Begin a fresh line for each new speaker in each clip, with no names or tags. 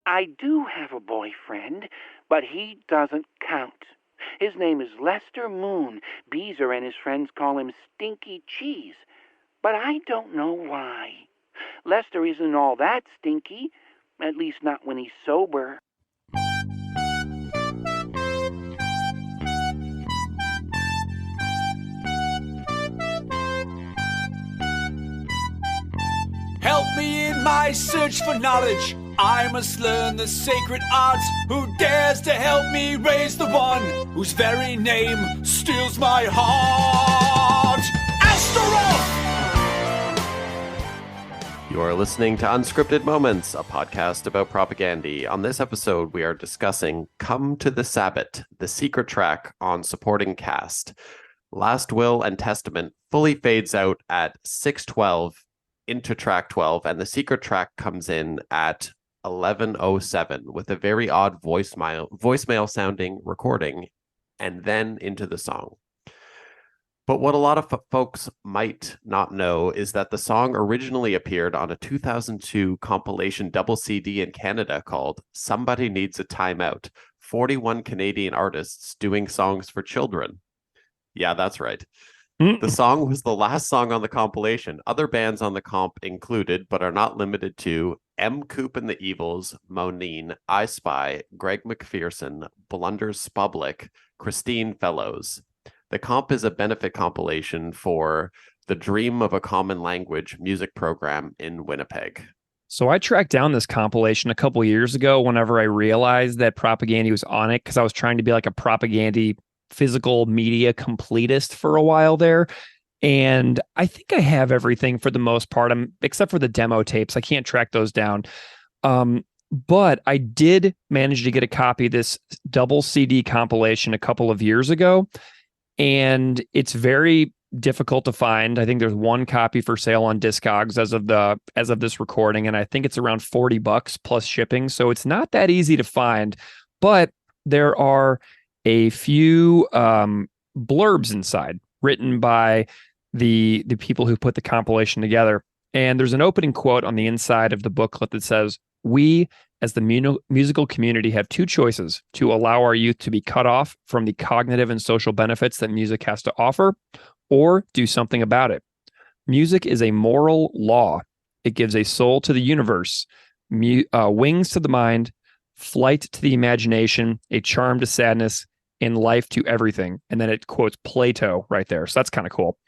I do have a boyfriend, but he doesn't count. His name is Lester Moon. Beezer and his friends call him Stinky Cheese, but I don't know why. Lester isn't all that stinky, at least not when he's sober.
Help me in my search for knowledge. I must learn the sacred arts. Who dares to help me raise the one whose very name steals my heart? Astaroth!
You are listening to Unscripted Moments, a podcast about propaganda. On this episode, we are discussing Come to the Sabbat, the secret track on supporting cast. Last Will and Testament fully fades out at 6:12 into track 12, and the secret track comes in at 11:07 with a very odd voicemail sounding recording, and then into the song. But what a lot of folks might not know is that the song originally appeared on a 2002 compilation double CD in Canada called Somebody Needs a Timeout, 41 Canadian artists doing songs for children. Yeah, that's right. The song was the last song on the compilation. Other bands on the comp included, but are not limited to, M. Coop and the Evils, Monine, I Spy, Greg McPherson, Blunders Spublic, Christine Fellows. The comp is a benefit compilation for the Dream of a Common Language music program in Winnipeg.
So I tracked down this compilation a couple years ago whenever I realized that Propaganda was on it, because I was trying to be like a Propaganda physical media completist for a while there. And I think I have everything for the most part, except for the demo tapes. I can't track those down. But I did manage to get a copy of this double CD compilation a couple of years ago. And it's very difficult to find. I think there's one copy for sale on Discogs as of this recording, and I think it's around $40 plus shipping. So it's not that easy to find, but there are a few blurbs inside written by the people who put the compilation together. And there's an opening quote on the inside of the booklet that says, "We, as the musical community, have two choices: to allow our youth to be cut off from the cognitive and social benefits that music has to offer, or do something about it. Music is a moral law. It gives a soul to the universe, wings to the mind, flight to the imagination, a charm to sadness, and life to everything." And then it quotes Plato right there. So that's kind of cool.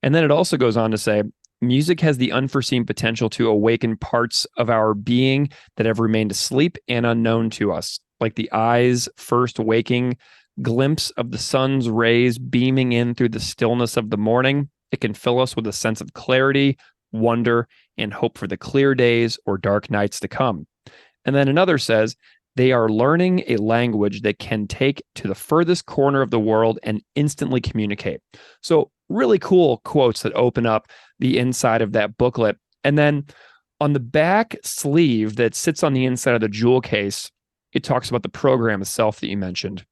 And then it also goes on to say, "Music has the unforeseen potential to awaken parts of our being that have remained asleep and unknown to us, like the eye's first waking glimpse of the sun's rays beaming in through the stillness of the morning. It can fill us with a sense of clarity, wonder, and hope for the clear days or dark nights to come." And then another says, "They are learning a language that can take to the furthest corner of the world and instantly communicate." So really cool quotes that open up the inside of that booklet. And then on the back sleeve that sits on the inside of the jewel case, it talks about the program itself that you mentioned.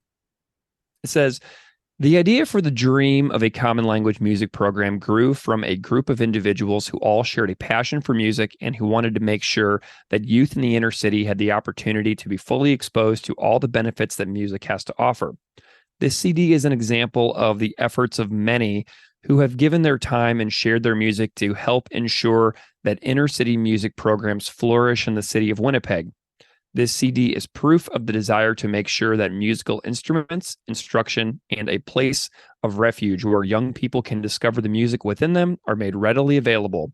It says, "The idea for the Dream of a Common Language music program grew from a group of individuals who all shared a passion for music and who wanted to make sure that youth in the inner city had the opportunity to be fully exposed to all the benefits that music has to offer. This CD is an example of the efforts of many who have given their time and shared their music to help ensure that inner city music programs flourish in the city of Winnipeg. This CD is proof of the desire to make sure that musical instruments, instruction, and a place of refuge where young people can discover the music within them are made readily available.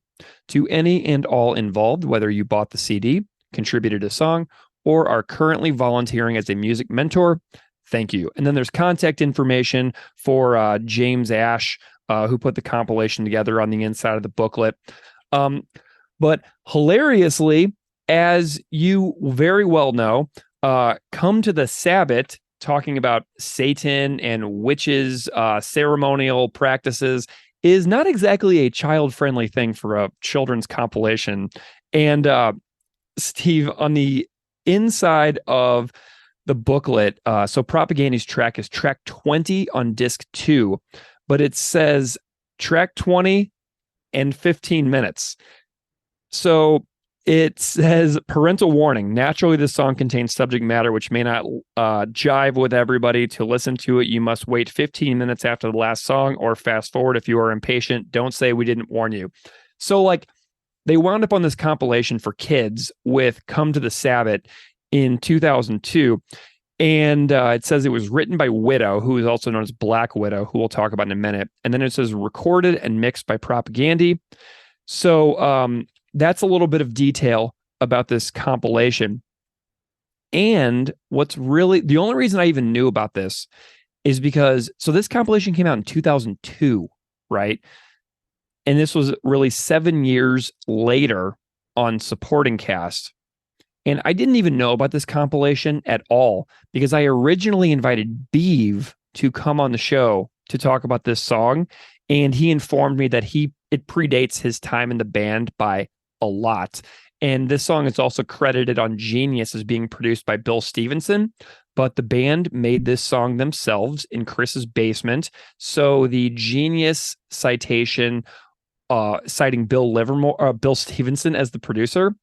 To any and all involved, whether you bought the CD, contributed a song, or are currently volunteering as a music mentor, thank you." And then there's contact information for James Ash, who put the compilation together on the inside of the booklet. But hilariously, as you very well know, Come to the Sabbat, talking about Satan and witches, ceremonial practices, is not exactly a child-friendly thing for a children's compilation. And Steve, on the inside of the booklet, so Propaganda's track is track 20 on disc 2, but it says track 20 and 15 minutes. So It says parental warning. Naturally, this song contains subject matter which may not jive with everybody. To listen to it, you must wait 15 minutes after the last song or fast forward if you are impatient. Don't say we didn't warn you. So, like, they wound up on this compilation for kids with Come to the Sabbat in 2002. And it says it was written by Widow, who is also known as Black Widow, who we'll talk about in a minute. And then it says recorded and mixed by Propagandy. So that's a little bit of detail about this compilation. And what's really the only reason I even knew about this is because this compilation came out in 2002, right? And this was really 7 years later on supporting cast. And I didn't even know about this compilation at all because I originally invited Beeve to come on the show to talk about this song. And he informed me that it predates his time in the band by a lot. And this song is also credited on Genius as being produced by Bill Stevenson, but the band made this song themselves in Chris's basement. So the Genius citation citing Bill Stevenson as the producer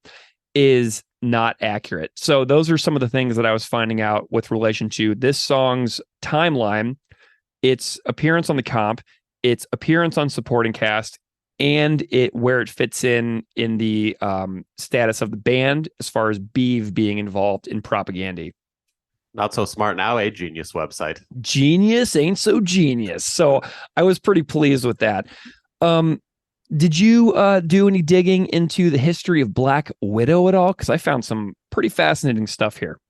is not accurate. So those are some of the things that I was finding out with relation to this song's timeline, its appearance on the comp, its appearance on supporting cast, and where it fits in the status of the band as far as Beeve being involved in Propagandy.
Not so smart now, a Genius website.
Genius ain't so genius. So I was pretty pleased with that. Did you do any digging into the history of Black Widow at all? Because I found some pretty fascinating stuff here.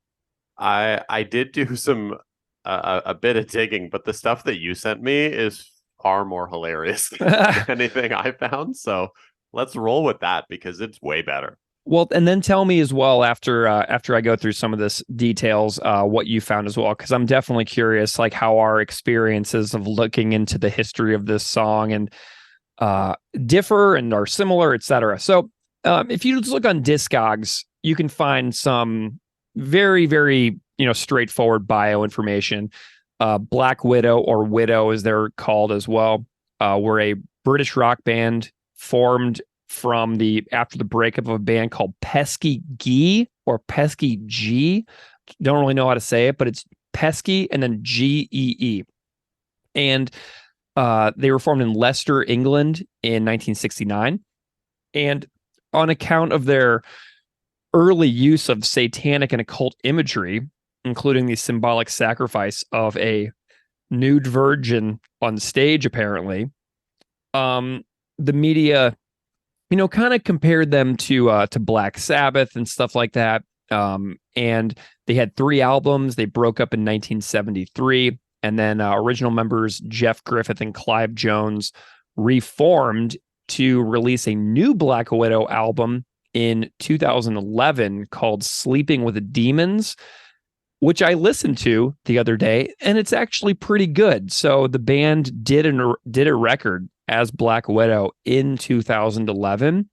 I did do some a bit of digging, but the stuff that you sent me is far more hilarious than anything I found. So let's roll with that because it's way better.
Well, and then tell me as well after I go through some of this details, what you found as well, because I'm definitely curious, like how our experiences of looking into the history of this song and differ and are similar, etc. So if you just look on Discogs, you can find some very, very straightforward bio information. Black Widow, or Widow as they're called as well, were a British rock band formed from after the breakup of a band called Pesky G or Pesky G. Don't really know how to say it, but it's Pesky and then Gee. And they were formed in Leicester, England in 1969. And on account of their early use of satanic and occult imagery, including the symbolic sacrifice of a nude virgin on stage, apparently, the media, kind of compared them to Black Sabbath and stuff like that. And they had 3 albums. They broke up in 1973. And then original members Jeff Griffith and Clive Jones reformed to release a new Black Widow album in 2011 called Sleeping with the Demons, which I listened to the other day, and it's actually pretty good. So the band did a record as Black Widow in 2011,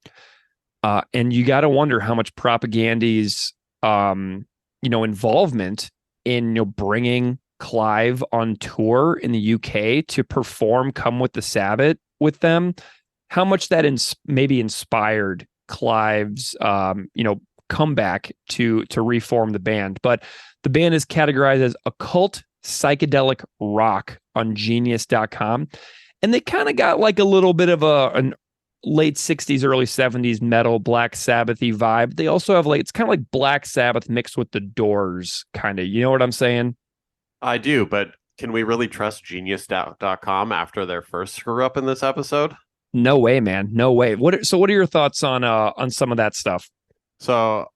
and you got to wonder how much Propagandy's involvement in bringing Clive on tour in the UK to perform Come with the Sabbat with them, how much that maybe inspired Clive's comeback to reform the band. But the band is categorized as occult psychedelic rock on genius.com, and they kind of got like a little bit of an late 60s early 70s metal Black Sabbath-y vibe. They also have it's kind of like Black Sabbath mixed with the Doors, kind of, you know what I'm saying?
I do, but can we really trust genius.com after their first screw up in this episode?
No way, man. No way. What are your thoughts on some of that stuff?
So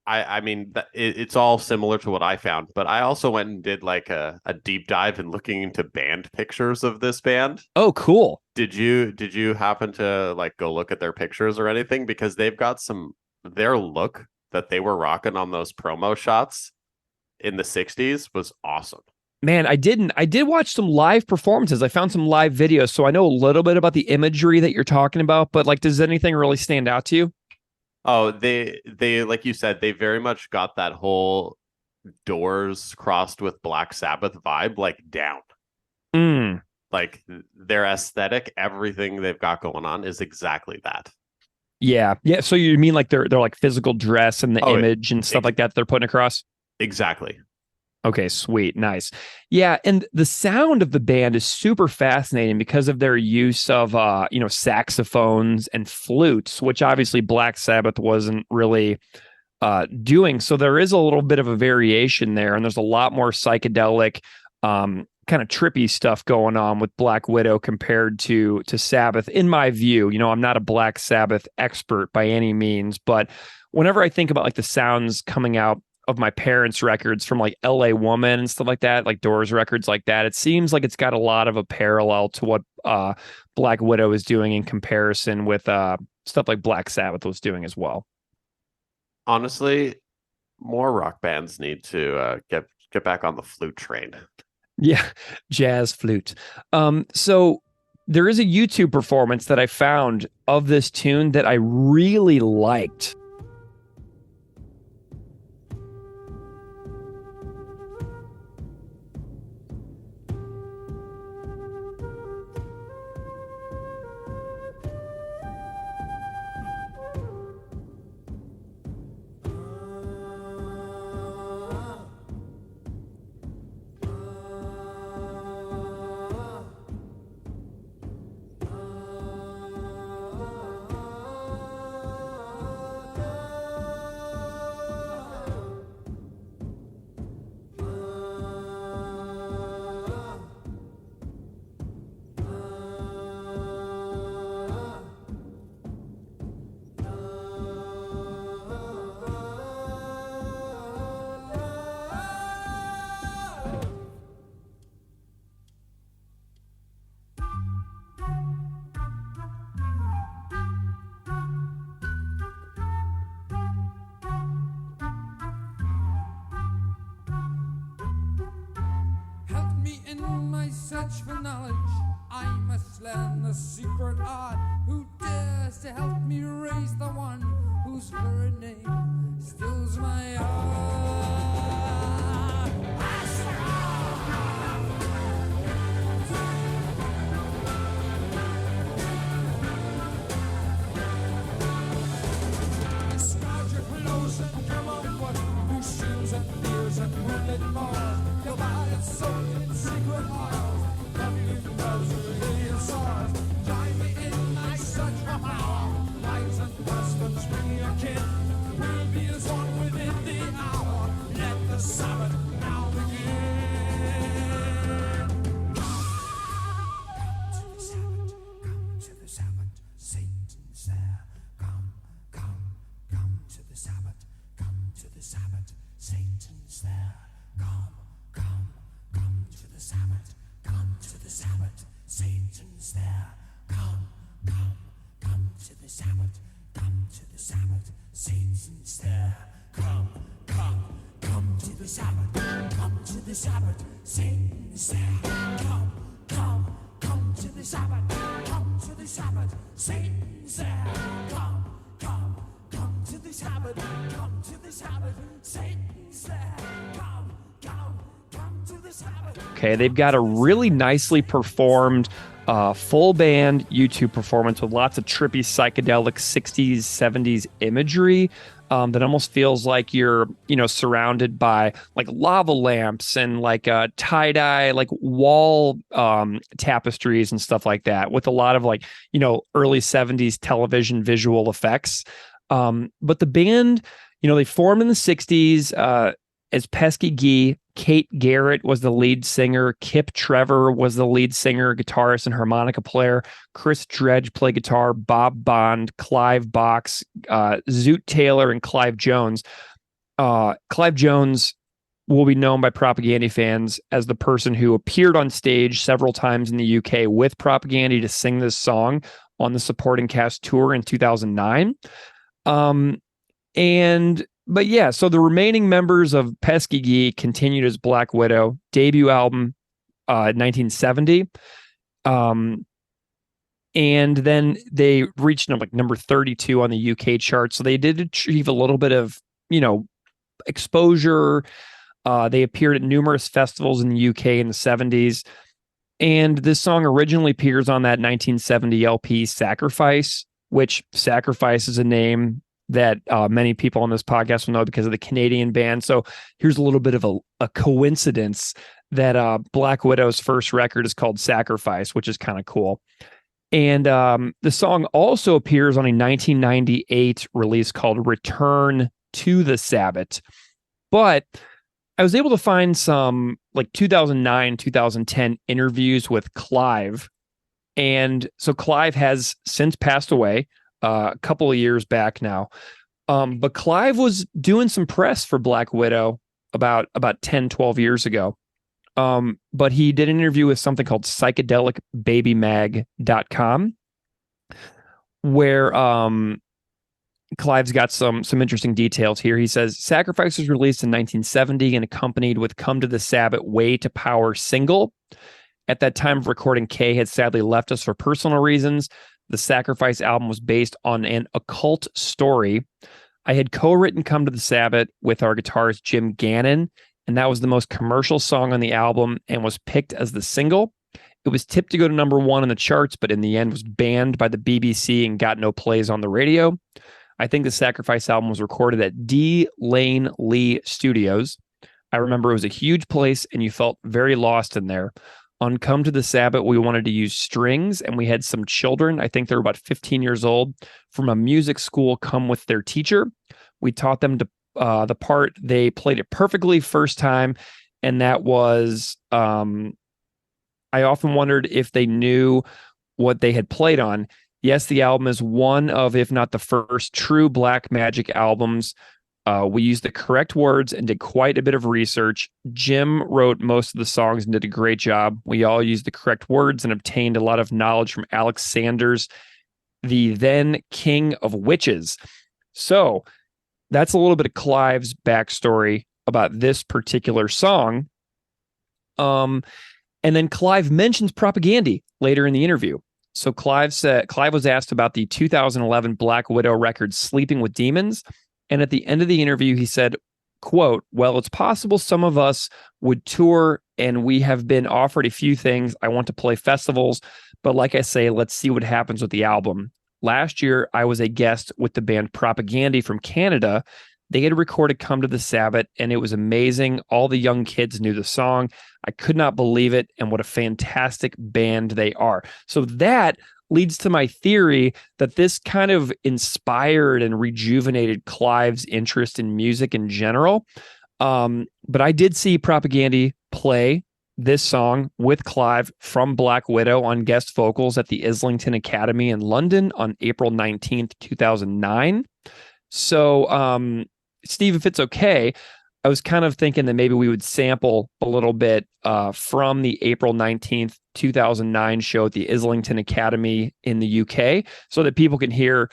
I mean, it's all similar to what I found, but I also went and did like a deep dive in looking into band pictures of this band.
Oh, cool.
Did you happen to go look at their pictures or anything? Because they've got their look that they were rocking on those promo shots in the 60s was awesome.
Man, I did watch some live performances. I found some live videos, so I know a little bit about the imagery that you're talking about, but does anything really stand out to you?
Oh, they like you said, they very much got that whole Doors crossed with Black Sabbath vibe down. Their aesthetic, everything they've got going on is exactly that.
Yeah. Yeah. So you mean like they're like physical dress and the
Oh,
image and stuff like that they're putting across?
Exactly.
Okay, sweet. Nice. Yeah, and the sound of the band is super fascinating because of their use of saxophones and flutes, which obviously Black Sabbath wasn't really doing. So there is a little bit of a variation there, and there's a lot more psychedelic kind of trippy stuff going on with Black Widow compared to Sabbath, in my view. I'm not a Black Sabbath expert by any means, but whenever I think about like the sounds coming out of my parents' records from like LA Woman and stuff like that, like Doors records like that, it seems like it's got a lot of a parallel to what Black Widow is doing in comparison with stuff like Black Sabbath was doing as well.
Honestly, more rock bands need to get back on the flute train.
Yeah, jazz flute. So there is a YouTube performance that I found of this tune that I really liked.
Search for knowledge, I must learn the secret art. Who dares to help me raise the one whose very name stills my heart? Discard your clothes and come on foot, whose shoes and fears and moonlit malls. Your body's soaked in secret oils. Join me in my search for power. Lives and customs bring your kin. We'll be as one within the hour. Let the Sabbath now begin. Come to the Sabbath, Satan's there. Come to the Sabbath, come to the Sabbath, Satan's there. Come to the Sabbath, come to the Sabbath, Satan's there. Come to the Sabbath, come to the Sabbath, Satan's there. Come to the Sabbath, come to the Sabbath, Satan's there. Come to the Sabbath, come to the Sabbath, Satan's there. Come to the Sabbath, come to the Sabbath, Satan's there. Come to the Sabbath.
Okay, they've got a really nicely performed full band YouTube performance with lots of trippy psychedelic 60s 70s imagery that almost feels like you're surrounded by like lava lamps and like tie-dye like wall tapestries and stuff like that, with a lot of like early 70s television visual effects. But the band, they formed in the 60s as Pesky Guy. Kate Garrett was the lead singer. Kip Trevor was the lead singer, guitarist, and harmonica player. Chris Dredge played guitar. Bob Bond, Clive Box, Zoot Taylor, and Clive Jones. Clive Jones will be known by Propaganda fans as the person who appeared on stage several times in the UK with Propaganda to sing this song on the supporting cast tour in 2009. But yeah, so the remaining members of Pesky Guy continued as Black Widow. Debut album, 1970. And then they reached number 32 on the UK chart. So they did achieve a little bit of, exposure. They appeared at numerous festivals in the UK in the 70s. And this song originally appears on that 1970 LP Sacrifice. which Sacrifice is a name that many people on this podcast will know because of the Canadian band. So here's a little bit of a coincidence that Black Widow's first record is called Sacrifice, which is kind of cool. And the song also appears on a 1998 release called Return to the Sabbat. But I was able to find some like 2009, 2010 interviews with Clive. And so Clive has since passed away a couple of years back now. But Clive was doing some press for Black Widow about 10, 12 years ago. But he did an interview with something called psychedelicbabymag.com, where Clive's got some interesting details here. He says, Sacrifice was released in 1970 and accompanied with Come to the Sabbat Way to Power single. At that time of recording, Kay had sadly left us for personal reasons. The Sacrifice album was based on an occult story. I had co-written Come to the Sabbat with our guitarist Jim Gannon, and that was the most commercial song on the album and was picked as the single. It was tipped to go to number 1 in the charts, but in the end was banned by the BBC and got no plays on the radio. I think the Sacrifice album was recorded at D. Lane Lee Studios. I remember it was a huge place and you felt very lost in there. On Come to the Sabbat, we wanted to use strings, and we had some children, I think they were about 15 years old, from a music school come with their teacher. We taught them to the part. They played it perfectly first time, and that was, I often wondered if they knew what they had played on. Yes, the album is one of, if not the first, true Black Magic albums. We used the correct words and did quite a bit of research. Jim wrote most of the songs and did a great job. We all used the correct words and obtained a lot of knowledge from Alex Sanders, the then king of witches. So that's a little bit of Clive's backstory about this particular song. And then Clive mentions Propaganda later in the interview. So Clive was asked about the 2011 Black Widow record, Sleeping with Demons. And at the end of the interview, he said, quote, well, it's possible some of us would tour and we have been offered a few things. I want to play festivals, but like I say, let's see what happens with the album. Last year, I was a guest with the band Propaganda from Canada. They had recorded Come to the Sabbat, and it was amazing. All the young kids knew the song. I could not believe it, and what a fantastic band they are. So that leads to my theory that this kind of inspired and rejuvenated Clive's interest in music in general. But I did see Propaganda play this song with Clive from Black Widow on guest vocals at the Islington Academy in London on April 19th, 2009. So, Steve, if it's okay, I was kind of thinking that maybe we would sample a little bit from the April 19th, 2009 show at the Islington Academy in the UK so that people can hear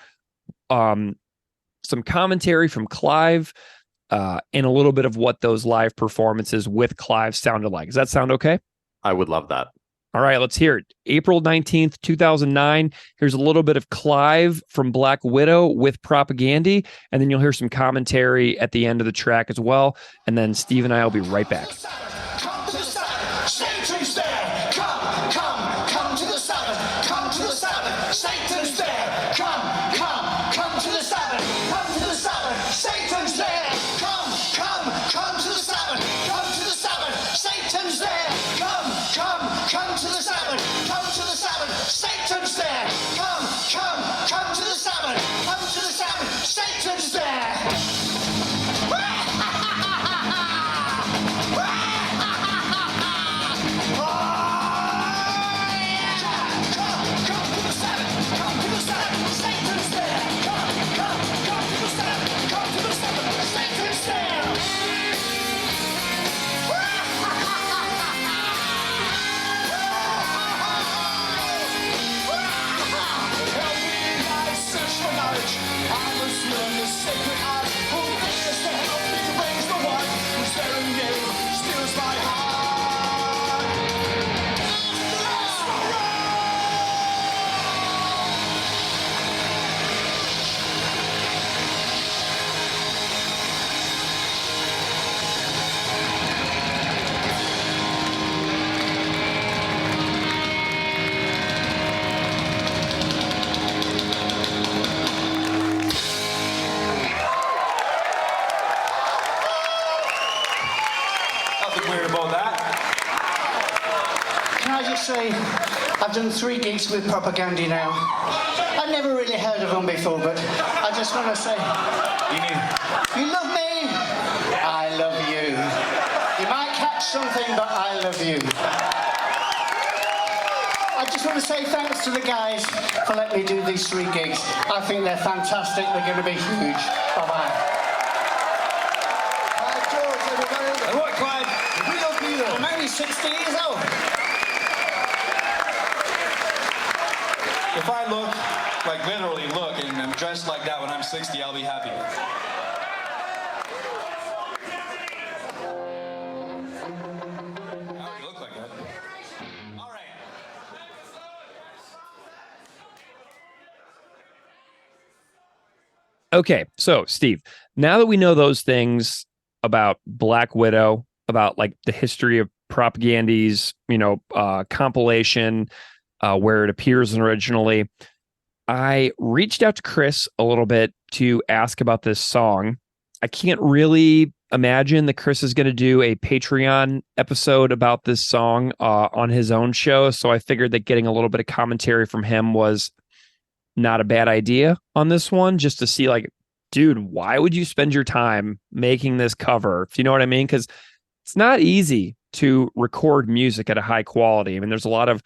some commentary from Clive and a little bit of what those live performances with Clive sounded like. Does that sound okay?
I would love that.
All right, let's hear it. April 19th, 2009. Here's a little bit of Clive from Black Widow with Propaganda, and then you'll hear some commentary at the end of the track as well. And then Steve and I will be right back.
Come to the Sabbath, Satan's there. Come to the Sabbath, come to the Sabbath, Satan's there. Come to the Sabbath, come to the Sabbath, Satan's there. Come to the Sabbath, come to the Sabbath, Satan's there. Come to the Sabbath, come to the Sabbath, Satan's there. Come to the Sabbath, come to the Sabbath, Satan's there.
Nothing weird about that.
Can I just say, I've done 3 gigs with Propaganda now. I've never really heard of them before, but I just want to say, you love me, I love you. You might catch something, but I love you. I just want to say thanks to the guys for letting me do these 3 gigs. I think they're fantastic. They're going to be huge. Bye-bye. George, everybody.
What, Clyde?
We love you. I'm only 60 years old.
If I look, like literally look, and I'm dressed like that when I'm 60, I'll be happy. I already look like that. All right.
Okay, so Steve, now that we know those things about Black Widow, about like the history of Propagandy's, compilation, where it appears originally, I reached out to Chris a little bit to ask about this song. I can't really imagine that Chris is going to do a Patreon episode about this song on his own show, so I figured that getting a little bit of commentary from him was not a bad idea on this one, just to see like, dude, why would you spend your time making this cover? If you know what I mean? Because it's not easy to record music at a high quality. I mean, there's a lot of,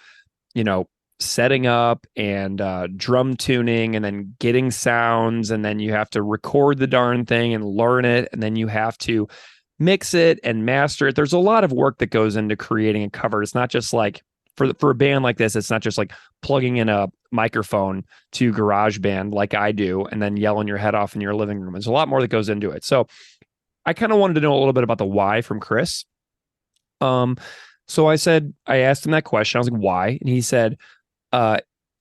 setting up and drum tuning and then getting sounds, and then you have to record the darn thing and learn it, and then you have to mix it and master it. There's a lot of work that goes into creating a cover. It's not just like, for a band like this, it's not just like plugging in a microphone to GarageBand like I do and then yelling your head off in your living room. There's a lot more that goes into it. So I kind of wanted to know a little bit about the why from Chris. So I asked him that question. I was like, why? And he said,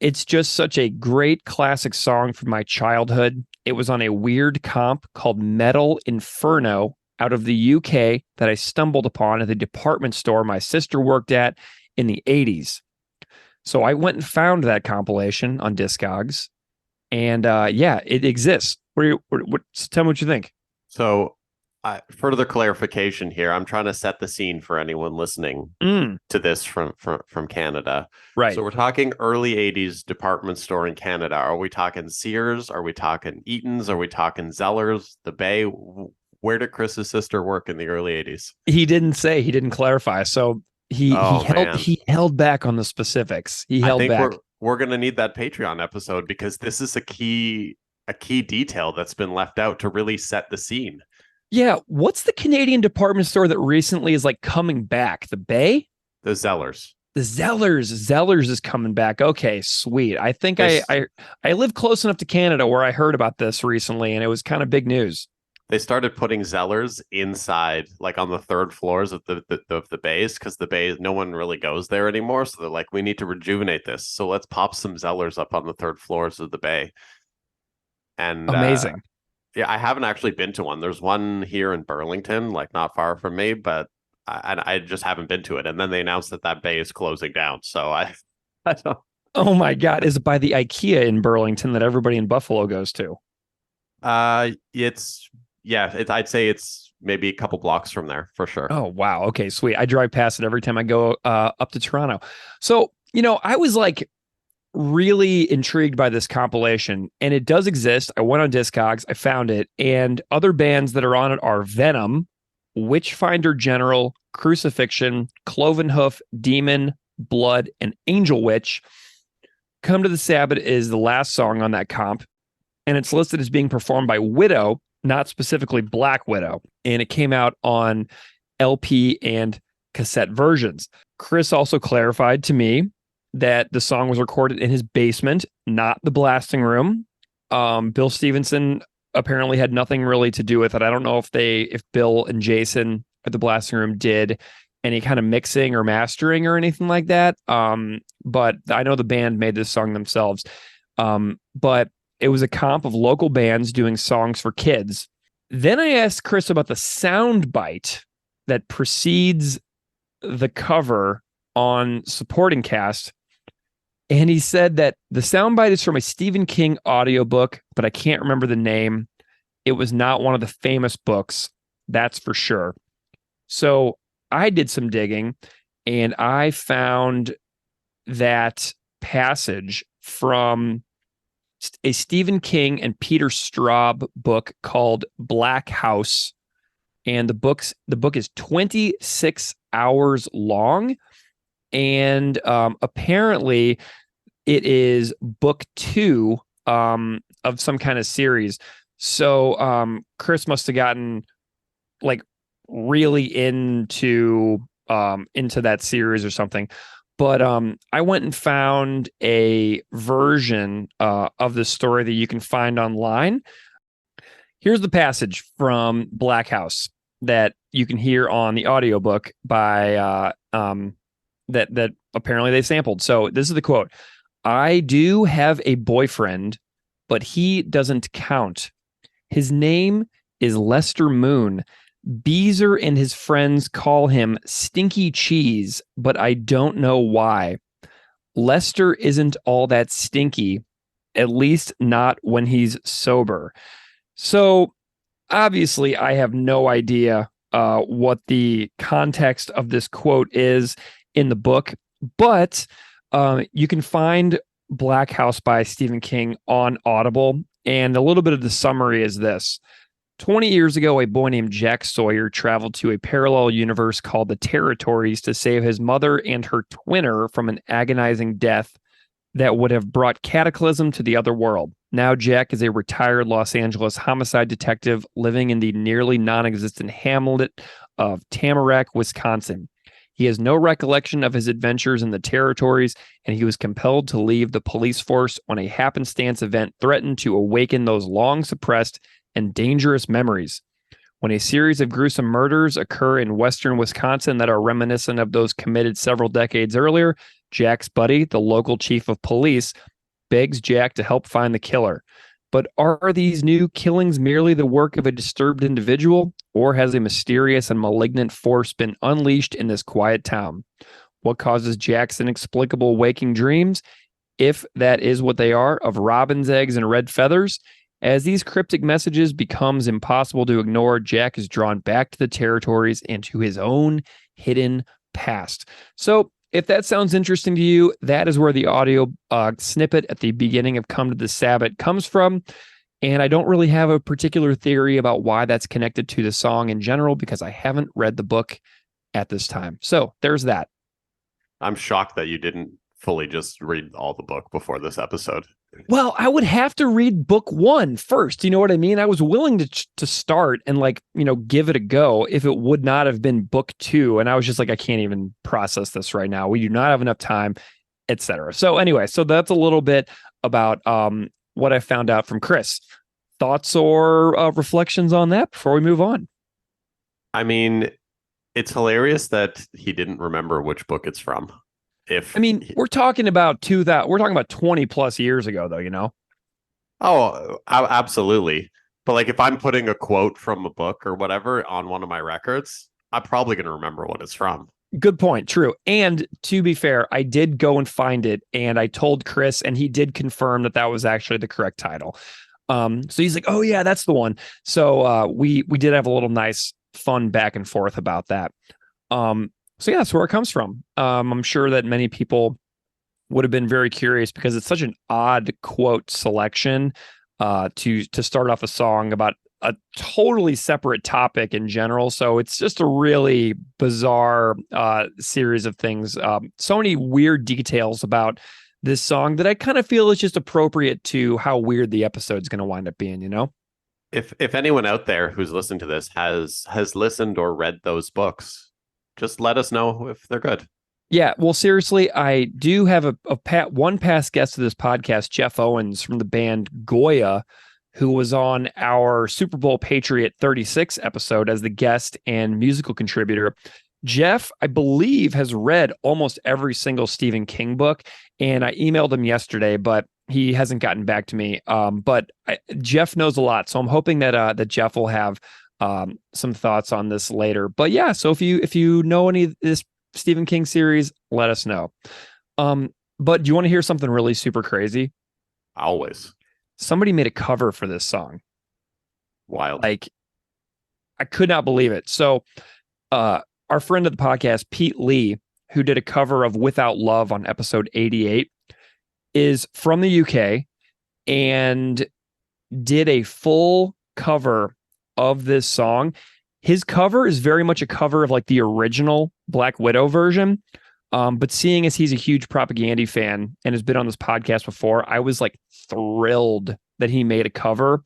it's just such a great classic song from my childhood. It was on a weird comp called Metal Inferno out of the UK that I stumbled upon at the department store my sister worked at in the 80s. So I went and found that compilation on Discogs, and it exists. Tell me what you think.
So, further clarification here. I'm trying to set the scene for anyone listening to this from Canada.
Right.
So we're talking early 80s department store in Canada. Are we talking Sears? Are we talking Eaton's? Are we talking Zellers? The Bay? Where did Chris's sister work in the early 80s?
He didn't say. He didn't clarify. So he held back on the specifics. He held back.
We're going to need that Patreon episode, because this is a key detail that's been left out to really set the scene.
Yeah, what's the Canadian department store that recently is like coming back? The Bay?
The Zellers.
The Zellers is coming back. Okay, sweet. I think I live close enough to Canada where I heard about this recently, and it was kind of big news.
They started putting Zellers inside, like on the 3rd floors of the bays, because the bay, no one really goes there anymore. So they're like, we need to rejuvenate this. So let's pop some Zellers up on the 3rd floors of the bay. And
amazing.
Yeah, I haven't actually been to one. There's one here in Burlington, like not far from me, but I just haven't been to it. And then they announced that bay is closing down. So I don't.
Oh my God. Is it by the IKEA in Burlington that everybody in Buffalo goes to?
I'd say it's maybe a couple blocks from there for sure.
Oh, wow. Okay, sweet. I drive past it every time I go up to Toronto. So, I was like really intrigued by this compilation, and it does exist. I went on Discogs, I found it, and other bands that are on it are Venom, Witchfinder General, Crucifixion, Cloven Hoof, Demon, Blood, and Angel Witch. Come to the Sabbat is the last song on that comp, and it's listed as being performed by Widow, not specifically Black Widow, and it came out on LP and cassette versions. Chris also clarified to me that the song was recorded in his basement, not the blasting room. Bill Stevenson apparently had nothing really to do with it. I don't know if Bill and Jason at the blasting room did any kind of mixing or mastering or anything like that. But I know the band made this song themselves. But it was a comp of local bands doing songs for kids. Then I asked Chris about the sound bite that precedes the cover on supporting cast. And he said that the soundbite is from a Stephen King audiobook, but I can't remember the name. It was not one of the famous books, that's for sure. So I did some digging and I found that passage from a Stephen King and Peter Straub book called Black House. And the book is 26 hours long. And apparently it is book 2 of some kind of series. So Chris must have gotten like really into that series or something. But I went and found a version of the story that you can find online. Here's the passage from Black House that you can hear on the audiobook by that apparently they sampled. So this is the quote. I do have a boyfriend, but he doesn't count. His name is Lester Moon. Beezer and his friends call him Stinky Cheese, but I don't know why. Lester isn't all that stinky, at least not when he's sober. So obviously, I have no idea what the context of this quote is in the book, but you can find Black House by Stephen King on Audible. And a little bit of the summary is this. 20 years ago, a boy named Jack Sawyer traveled to a parallel universe called the Territories to save his mother and her twinner from an agonizing death that would have brought cataclysm to the other world. Now Jack is a retired Los Angeles homicide detective living in the nearly non-existent hamlet of Tamarack, Wisconsin. He has no recollection of his adventures in the Territories, and he was compelled to leave the police force when a happenstance event threatened to awaken those long-suppressed and dangerous memories. When a series of gruesome murders occur in western Wisconsin that are reminiscent of those committed several decades earlier, Jack's buddy, the local chief of police, begs Jack to help find the killer. But are these new killings merely the work of a disturbed individual, or has a mysterious and malignant force been unleashed in this quiet town? What causes Jack's inexplicable waking dreams, if that is what they are, of robin's eggs and red feathers? As these cryptic messages becomes impossible to ignore, Jack is drawn back to the Territories and to his own hidden past. So if that sounds interesting to you, that is where the audio snippet at the beginning of Come to the Sabbat comes from. And I don't really have a particular theory about why that's connected to the song in general, because I haven't read the book at this time. So there's that.
I'm shocked that you didn't fully just read all the book before this episode.
Well, I would have to read book 1 first. You know what I mean? I was willing to start and give it a go if it would not have been book 2. And I was just like, I can't even process this right now. We do not have enough time, etc. So anyway, so that's a little bit about what I found out from Chris. Thoughts or reflections on that before we move on?
I mean, it's hilarious that he didn't remember which book it's from.
We're talking about 20 plus years ago, though, you know?
Oh, absolutely. But like, if I'm putting a quote from a book or whatever on one of my records, I'm probably going to remember what it's from.
Good point. True. And to be fair, I did go and find it, and I told Chris, and he did confirm that was actually the correct title. So he's like, oh yeah, that's the one. So we did have a little nice fun back and forth about that. So yeah, that's where it comes from. I'm sure that many people would have been very curious because it's such an odd quote selection to start off a song about a totally separate topic in general. So it's just a really bizarre series of things. So many weird details about this song that I kind of feel is just appropriate to how weird the episode's going to wind up being, you know?
If anyone out there who's listened to this has listened or read those books, just let us know if they're good.
Yeah, well, seriously, I do have one past guest of this podcast, Jeff Owens from the band Goya, who was on our Super Bowl Patriot 36 episode as the guest and musical contributor. Jeff, I believe, has read almost every single Stephen King book, and I emailed him yesterday, but he hasn't gotten back to me. But Jeff knows a lot, so I'm hoping that Jeff will have some thoughts on this later. But yeah, so if you know any of this Stephen King series, let us know. But do you want to hear something really super crazy?
Always.
Somebody made a cover for this song.
Wild.
Like, I could not believe it. So our friend of the podcast, Pete Lee, who did a cover of Without Love on episode 88, is from the UK and did a full cover of this song. His cover is very much a cover of like the original Black Widow version. But seeing as he's a huge Propaganda fan and has been on this podcast before, I was like thrilled that he made a cover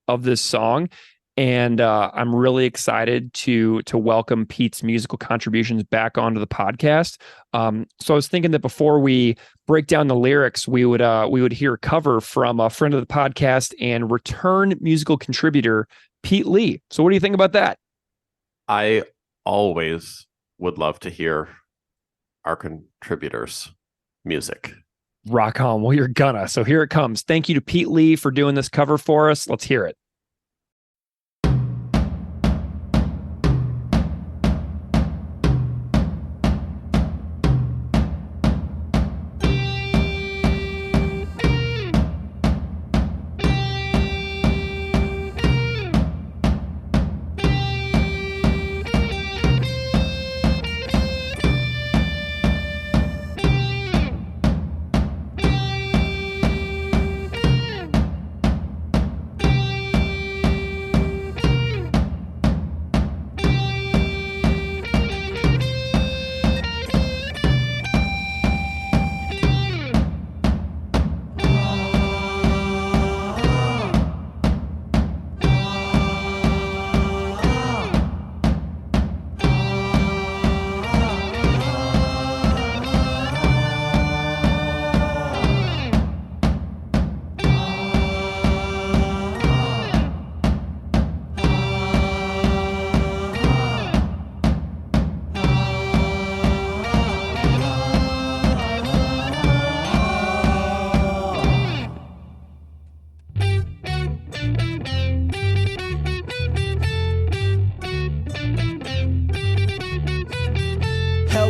of this song. And I'm really excited to welcome Pete's musical contributions back onto the podcast. So I was thinking that before we break down the lyrics, we would hear a cover from a friend of the podcast and return musical contributor Pete Lee. So what do you think about that?
I always would love to hear our contributors' music.
Rock on. Well, you're gonna. So here it comes. Thank you to Pete Lee for doing this cover for us. Let's hear it.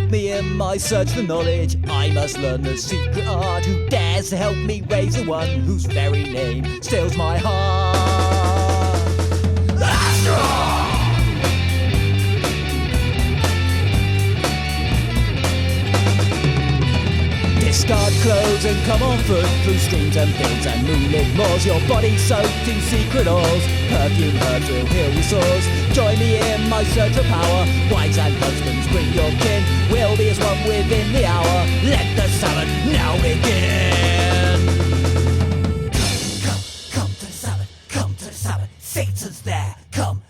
In my search for knowledge, I must learn the secret art. Who dares to help me raise the one whose very name steals my heart? After all! Discard clothes and come on foot through streams and fields and moonlit moors. Your body soaked in secret oils, perfume herbs will heal your sores. Join me in my search for power. Wives and husbands, bring your kin. We'll be as one within the hour. Let the Sabbath now begin. Come to the Sabbath, come to the Sabbath. Satan's there. Come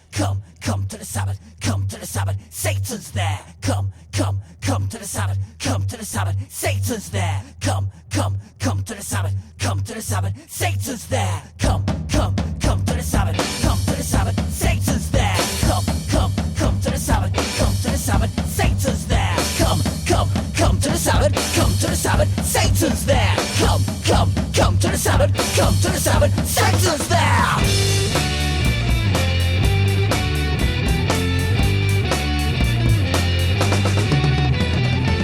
to the Sabbath, come to the Sabbath. Satan's there. Come to the Sabbath, come to the Sabbath. Satan's there. Come to the Sabbath, come to the Sabbath. Satan's there. Come to the Sabbath, come to the Sabbath. Satan's there. Come to the Sabbath, come to the Sabbath. Satan's there. Come to the Sabbath, come to the Sabbath. Satan's there. Come to the Sabbath, come to the Sabbath. Satan's there.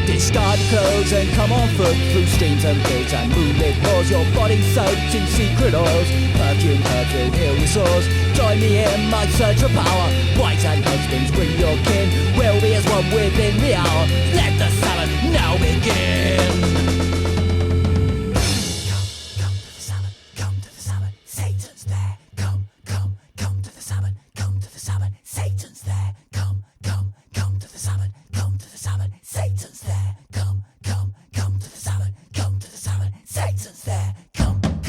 Discard clothes and come on foot through streams and fields and moonlit moors. Your body soaked in secret oils, perfume herbs will heal your sores. Join me in my search for power. Wives and husbands, bring your kin. We'll be as one within the hour. Let the Sabbath now begin. Come to the Sabbath, come to the Sabbath. Satan's there. Come to the Sabbath, come to the Sabbath. Satan's there. Come to the Sabbath, come to the Sabbath. Satan's there. Come to the Sabbath, come to the Sabbath. Satan's there. Come to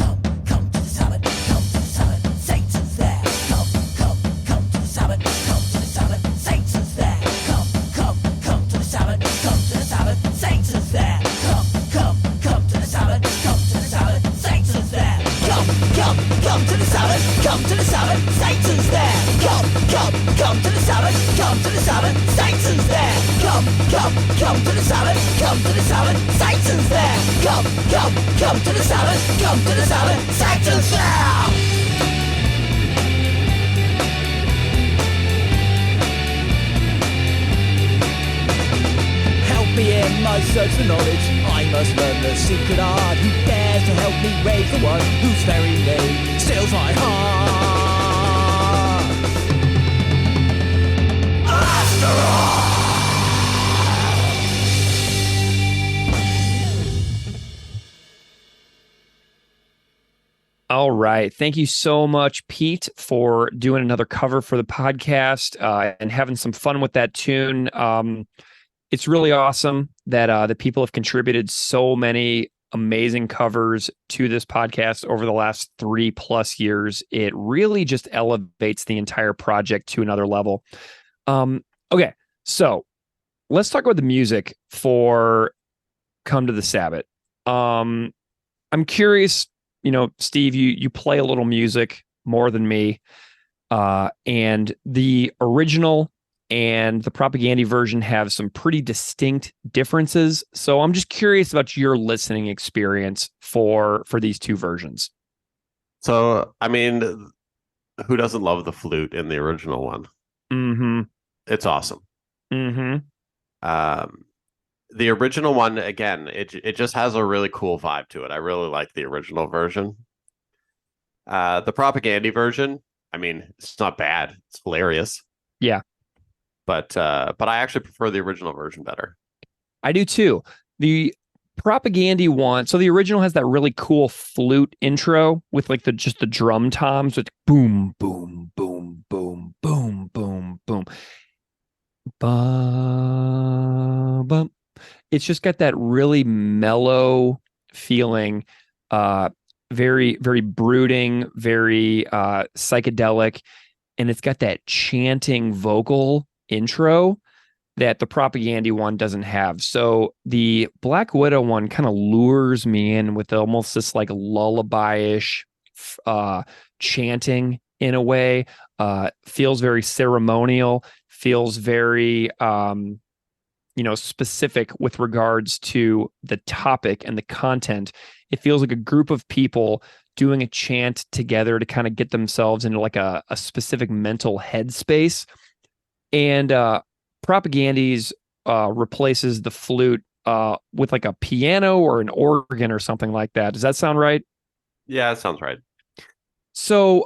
the Sabbath, come to the Sabbath. Satan's there. Come to the Sabbath, come to the Sabbath. Satan's there. Come to the Sabbath, come to the Sabbath. Satan's there. Come to the Sabbath, come to the Sabbath. Satan's there. Come to the Sabbath, come to the Sabbath. Satan's there. Come to the Sabbath, come to the Sabbath. Satan's there. Come to the Sabbath, come to the Sabbath. Satan's there. Come to the Sabbath, come to the Sabbath. Satan's there. Me in my search for knowledge, I must learn the secret art. Who dares to help me raise the one whose very name steals my heart? After all!
All right. Thank you so much, Pete, for doing another cover for the podcast and having some fun with that tune. It's really awesome that the people have contributed so many amazing covers to this podcast over the last 3+ years. It really just elevates the entire project to another level. Okay, so let's talk about the music for Come to the Sabbat. I'm curious, Steve, you play a little music more than me. And the original and the propaganda version have some pretty distinct differences. So I'm just curious about your listening experience for these two versions.
So, I mean, who doesn't love the flute in the original one?
Mm-hmm.
It's awesome.
Mm-hmm.
Um, the original one, again, it just has a really cool vibe to it. I really like the original version. The propaganda version, I mean, it's not bad. It's hilarious.
Yeah,
But I actually prefer the original version better.
I do too. The propaganda one, so the original has that really cool flute intro with like just the drum toms with boom, boom, boom, boom, boom, boom, boom. Bum. It's just got that really mellow feeling, very, very brooding, very psychedelic, and it's got that chanting vocal intro that the propaganda one doesn't have. So the Black Widow one kind of lures me in with almost this like lullaby-ish chanting in a way. Feels very ceremonial, feels very specific with regards to the topic and the content. It feels like a group of people doing a chant together to kind of get themselves into like a specific mental headspace. And Propagandies replaces the flute with like a piano or an organ or something like that. Does that sound right?
Yeah, that sounds right.
So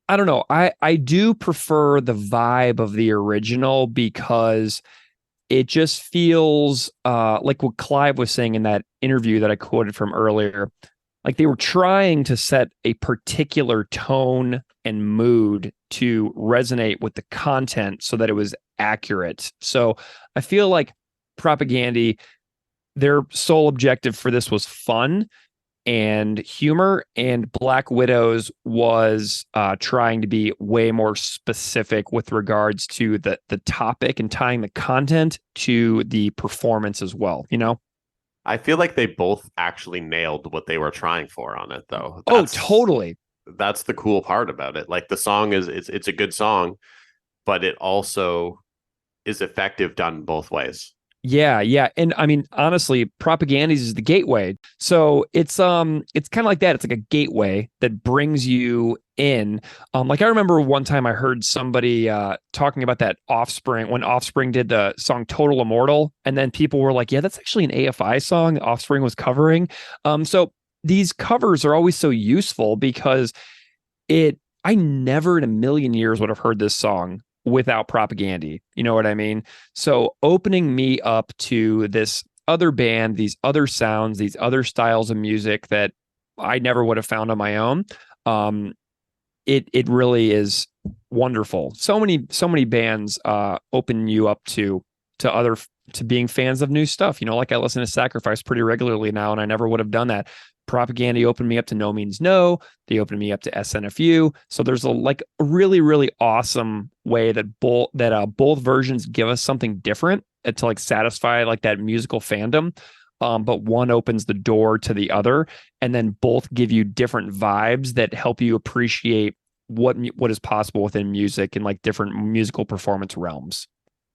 I don't know. I do prefer the vibe of the original because it just feels like what Clive was saying in that interview that I quoted from earlier. Like they were trying to set a particular tone and mood to resonate with the content so that it was accurate. So I feel like Propaganda, their sole objective for this was fun and humor, and Black Widows was trying to be way more specific with regards to the topic and tying the content to the performance as well.
I feel like they both actually nailed what they were trying for on it, though.
Totally.
That's the cool part about it. Like the song it's a good song, but it also is effective done both ways.
Yeah. And I mean, honestly, Propagandies is the gateway. So it's kind of like that. It's like a gateway that brings you in. Like I remember one time I heard somebody talking about that Offspring when Offspring did the song Total Immortal, and then people were like, yeah, that's actually an AFI song that Offspring was covering. So these covers are always so useful because I never in a million years would have heard this song without Propaganda. You know what I mean? So opening me up to this other band, these other sounds, these other styles of music that I never would have found on my own. It really is wonderful. So many bands open you up to being fans of new stuff. Like I listen to Sacrifice pretty regularly now, and I never would have done that. Propaganda opened me up to No Means No. They opened me up to SNFU. So there's a really, really awesome way that both versions give us something different to like satisfy like that musical fandom. But one opens the door to the other, and then both give you different vibes that help you appreciate what is possible within music and like different musical performance realms.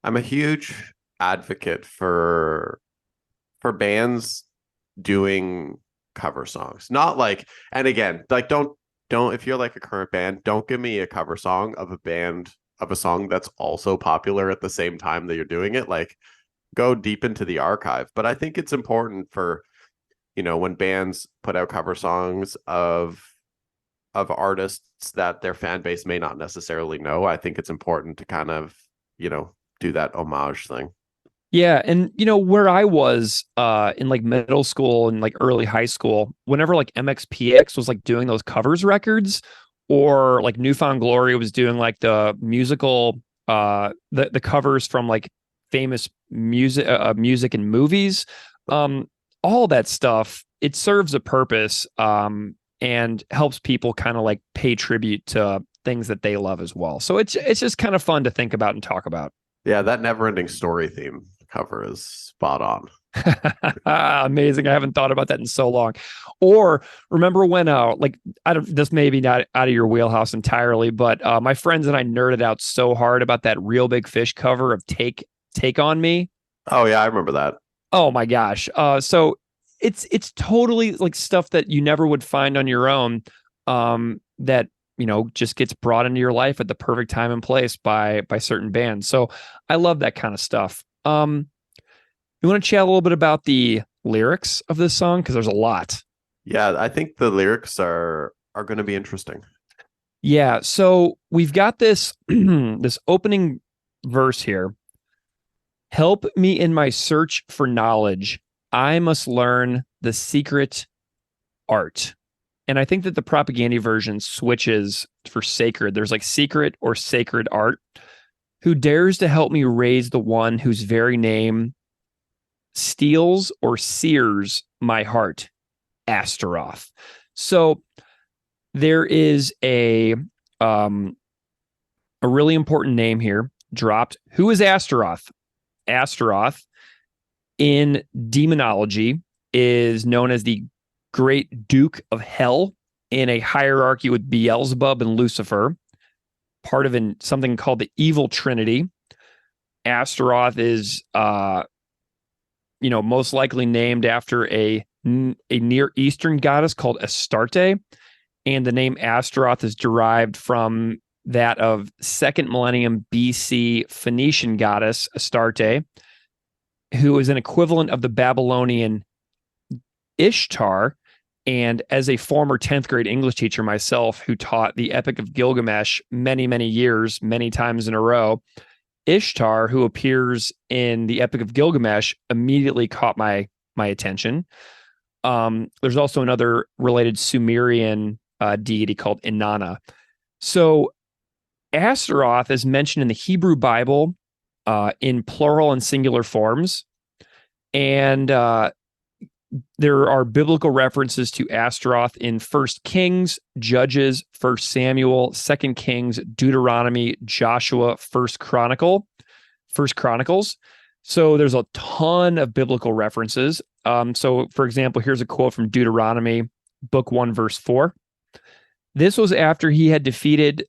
I'm a huge advocate for bands doing cover songs. Not like, and again, like don't if you're like a current band, don't give me a cover song of a song that's also popular at the same time that you're doing it. Like go deep into the archive. But I think it's important for, when bands put out cover songs of artists that their fan base may not necessarily know, I think it's important to kind of, do that homage thing.
Yeah, and where I was in like middle school and like early high school, whenever like MXPX was like doing those covers records, or like Newfound Glory was doing like the musical the covers from like famous music and movies, um all that stuff, it serves a purpose, and helps people kind of like pay tribute to things that they love as well. So it's just kind of fun to think about and talk about.
Yeah, that never-ending story theme cover is spot on.
Amazing. I haven't thought about that in so long. Or remember when like this may be not out of your wheelhouse entirely, but my friends and I nerded out so hard about that Real Big Fish cover of Take on Me.
Oh yeah, I remember that.
Oh my gosh. So it's totally like stuff that you never would find on your own, that just gets brought into your life at the perfect time and place by certain bands. So I love that kind of stuff. You want to chat a little bit about the lyrics of this song? Because there's a lot.
Yeah, I think the lyrics are going to be interesting.
Yeah, so we've got this this opening verse here. Help me in my search for knowledge. I must learn the secret art. And I think that the propaganda version switches for sacred. There's like secret or sacred art. Who dares to help me raise the one whose very name steals or sears my heart? Astaroth. So there is a really important name here dropped. Who is Astaroth? Astaroth in demonology is known as the great Duke of Hell in a hierarchy with Beelzebub and Lucifer, part of something called the Evil Trinity. Astaroth is most likely named after a Near Eastern goddess called Astarte, and the name Astaroth is derived from that of 2nd millennium BC Phoenician goddess Astarte, who is an equivalent of the Babylonian Ishtar. And as a former 10th grade English teacher myself, who taught the Epic of Gilgamesh many, many years, many times in a row, Ishtar, who appears in the Epic of Gilgamesh, immediately caught my attention. There's also another related Sumerian deity called Inanna. So Astaroth is mentioned in the Hebrew Bible in plural and singular forms. And there are biblical references to Astaroth in 1 Kings, Judges, 1 Samuel, 2 Kings, Deuteronomy, Joshua, 1 Chronicles. So there's a ton of biblical references. So for example, here's a quote from Deuteronomy, book 1, verse 4. This was after he had defeated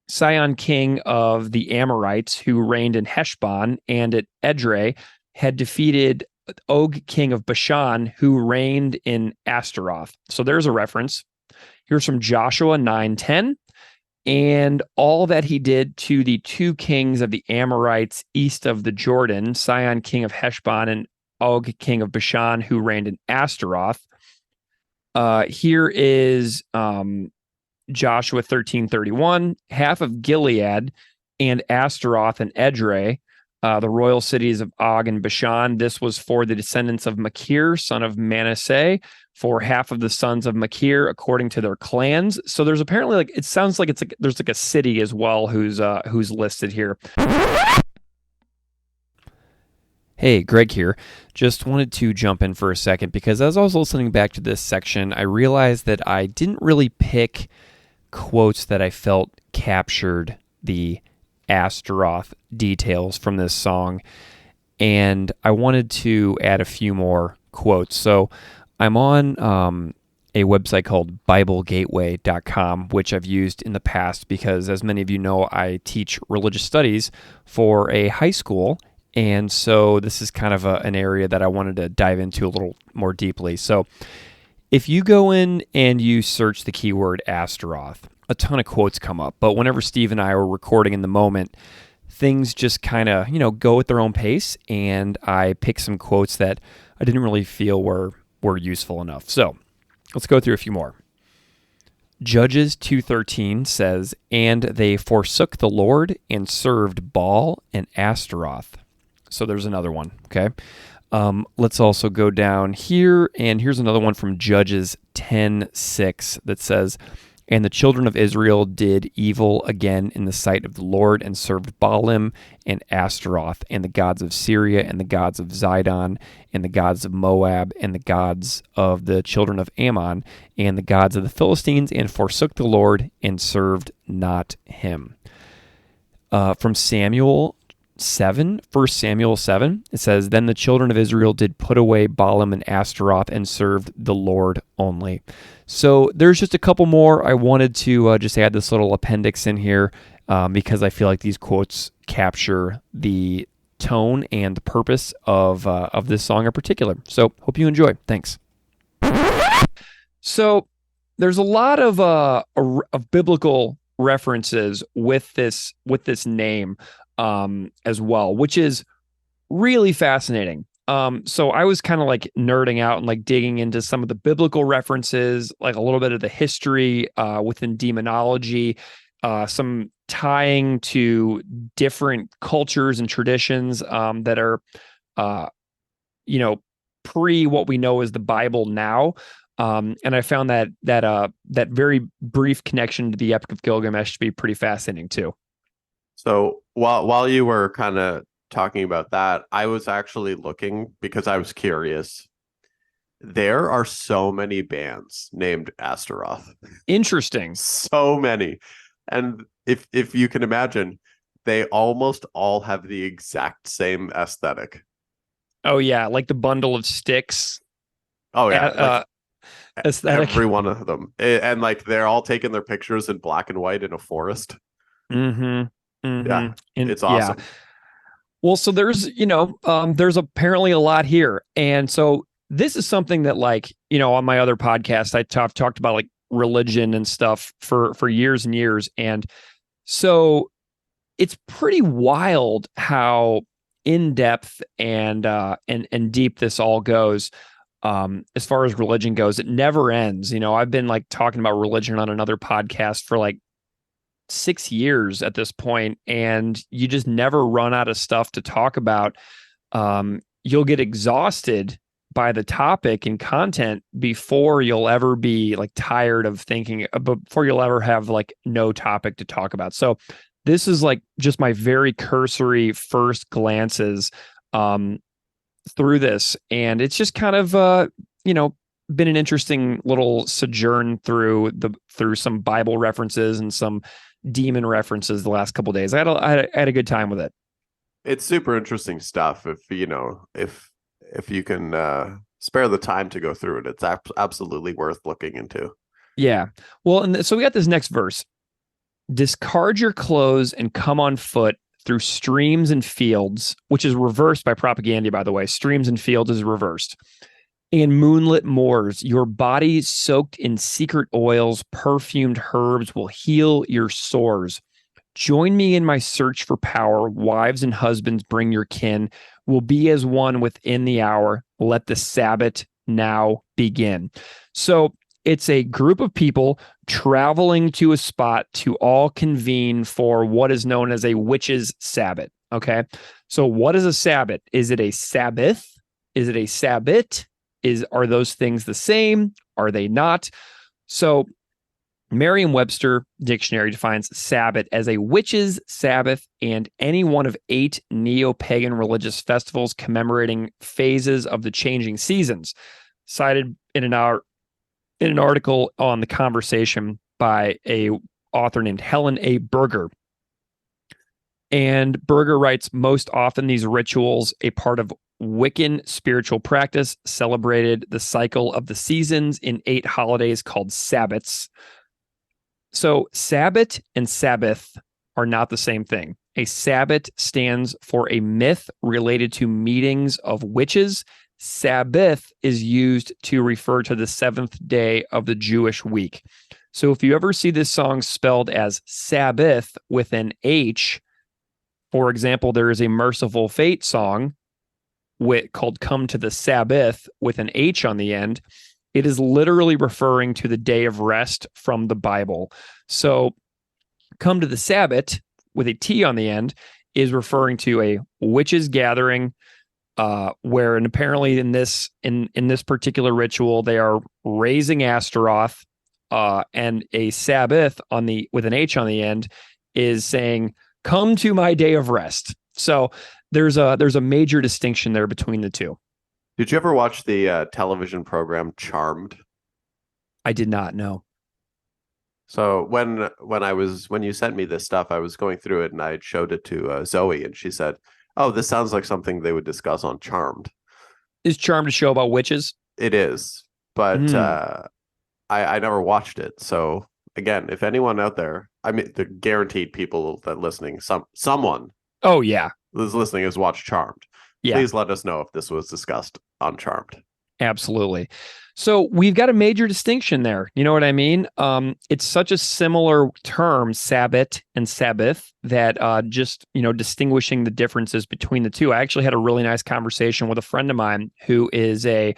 Sihon, king of the Amorites, who reigned in Heshbon, and at Edrei had defeated Og, king of Bashan, who reigned in Astaroth. So there's a reference. Here's from Joshua 9:10. And all that he did to the 2 kings of the Amorites east of the Jordan, Sihon, king of Heshbon, and Og, king of Bashan, who reigned in Astaroth. Here is Joshua 13:31. Half of Gilead and Astaroth and Edrei, the royal cities of Og and Bashan. This was for the descendants of Machir, son of Manasseh, for half of the sons of Machir, according to their clans. So there's apparently it sounds like there's a city as well who's listed here. Hey, Greg here. Just wanted to jump in for a second because as I was listening back to this section, I realized that I didn't really pick quotes that I felt captured the Astaroth details from this song, and I wanted to add a few more quotes. So I'm on a website called BibleGateway.com, which I've used in the past because, as many of you know, I teach religious studies for a high school, and so this is kind of an area that I wanted to dive into a little more deeply. So if you go in and you search the keyword Astaroth, a ton of quotes come up. But whenever Steve and I were recording in the moment, things just kind of, go at their own pace. And I picked some quotes that I didn't really feel were useful enough. So let's go through a few more. Judges 2:13 says, "And they forsook the Lord and served Baal and Astaroth." So there's another one. Okay. Let's also go down here, and here's another one from Judges 10:6 that says, "And the children of Israel did evil again in the sight of the Lord, and served Baalim and Ashtaroth, and the gods of Syria, and the gods of Zidon, and the gods of Moab, and the gods of the children of Ammon, and the gods of the Philistines, and forsook the Lord, and served not him." From Samuel 7, 1 Samuel 7, it says, "Then the children of Israel did put away Baalim and Ashtaroth, and served the Lord only." So there's just a couple more. I wanted to just add this little appendix in here because I feel like these quotes capture the tone and the purpose of this song in particular. So hope you enjoy. Thanks. So there's a lot of biblical references with this name as well, which is really fascinating. So I was kind of like nerding out and like digging into some of the biblical references, like a little bit of the history within demonology, some tying to different cultures and traditions that are, pre what we know as the Bible now. And I found that very brief connection to the Epic of Gilgamesh to be pretty fascinating too.
So while you were kind of talking about that, I was actually looking because I was curious. There are so many bands named Astaroth.
Interesting.
So many. And if you can imagine, they almost all have the exact same aesthetic.
Oh yeah, like the bundle of sticks.
Oh yeah,
aesthetic.
Every one of them. And like they're all taking their pictures in black and white in a forest.
Mm-hmm. Mm-hmm.
Yeah,
and
it's awesome.
Yeah. Well, so there's apparently a lot here. And so this is something that, like, on my other podcast, I talked about like religion and stuff for years and years. And so it's pretty wild how in depth and deep this all goes. As far as religion goes, it never ends. I've been like talking about religion on another podcast for like 6 years at this point, and you just never run out of stuff to talk about. You'll get exhausted by the topic and content before you'll ever be like tired of thinking, before you'll ever have like no topic to talk about. So this is like just my very cursory first glances through this, and it's just kind of been an interesting little sojourn through some Bible references and some demon references the last couple of days. I had a good time with it.
It's super interesting stuff. If you can spare the time to go through it, it's absolutely worth looking into.
Yeah. Well, and so we got this next verse. "Discard your clothes and come on foot through streams and fields," which is reversed by Propaganda, by the way. Streams and fields is reversed. "And moonlit moors, your body soaked in secret oils, perfumed herbs will heal your sores. Join me in my search for power. Wives and husbands, bring your kin. We'll be as one within the hour. Let the Sabbat now begin." So it's a group of people traveling to a spot to all convene for what is known as a witches' Sabbat. Okay. So what is a Sabbat? Is it a Sabbath? Is it a Sabbat? Are those things the same? Are they not? So Merriam-Webster dictionary defines Sabbat as a witches' Sabbath and any one of 8 neo-pagan religious festivals commemorating phases of the changing seasons, cited in an article on The Conversation by a author named Helen A. Berger. And Berger writes, most often these rituals, a part of Wiccan spiritual practice, celebrated the cycle of the seasons in 8 holidays called Sabbats. So Sabbat and Sabbath are not the same thing. A Sabbat stands for a myth related to meetings of witches. Sabbath is used to refer to the 7th day of the Jewish week. So if you ever see this song spelled as Sabbath with an H, for example, there is a Merciful Fate song called Come to the Sabbath with an H on the end. It is literally referring to the day of rest from the Bible. So Come to the Sabbat with a T on the end is referring to a witches gathering, where, and apparently in this particular ritual, they are raising Astaroth, and a Sabbath with an H on the end is saying, "Come to my day of rest." So there's a major distinction there between the two.
Did you ever watch the television program Charmed?
I did not know.
So when you sent me this stuff, I was going through it and I showed it to Zoe, and she said, "Oh, this sounds like something they would discuss on Charmed."
Is Charmed a show about witches?
It is, but I never watched it. So again, if anyone out there, I mean, the guaranteed people that listening, someone
Oh yeah,
who's listening has watched Charmed.
yeah.
Please let us know if this was discussed on Charmed.
Absolutely. So we've got a major distinction there. You know what I mean? It's such a similar term, Sabbat and Sabbath, that just, distinguishing the differences between the two. I actually had a really nice conversation with a friend of mine who is a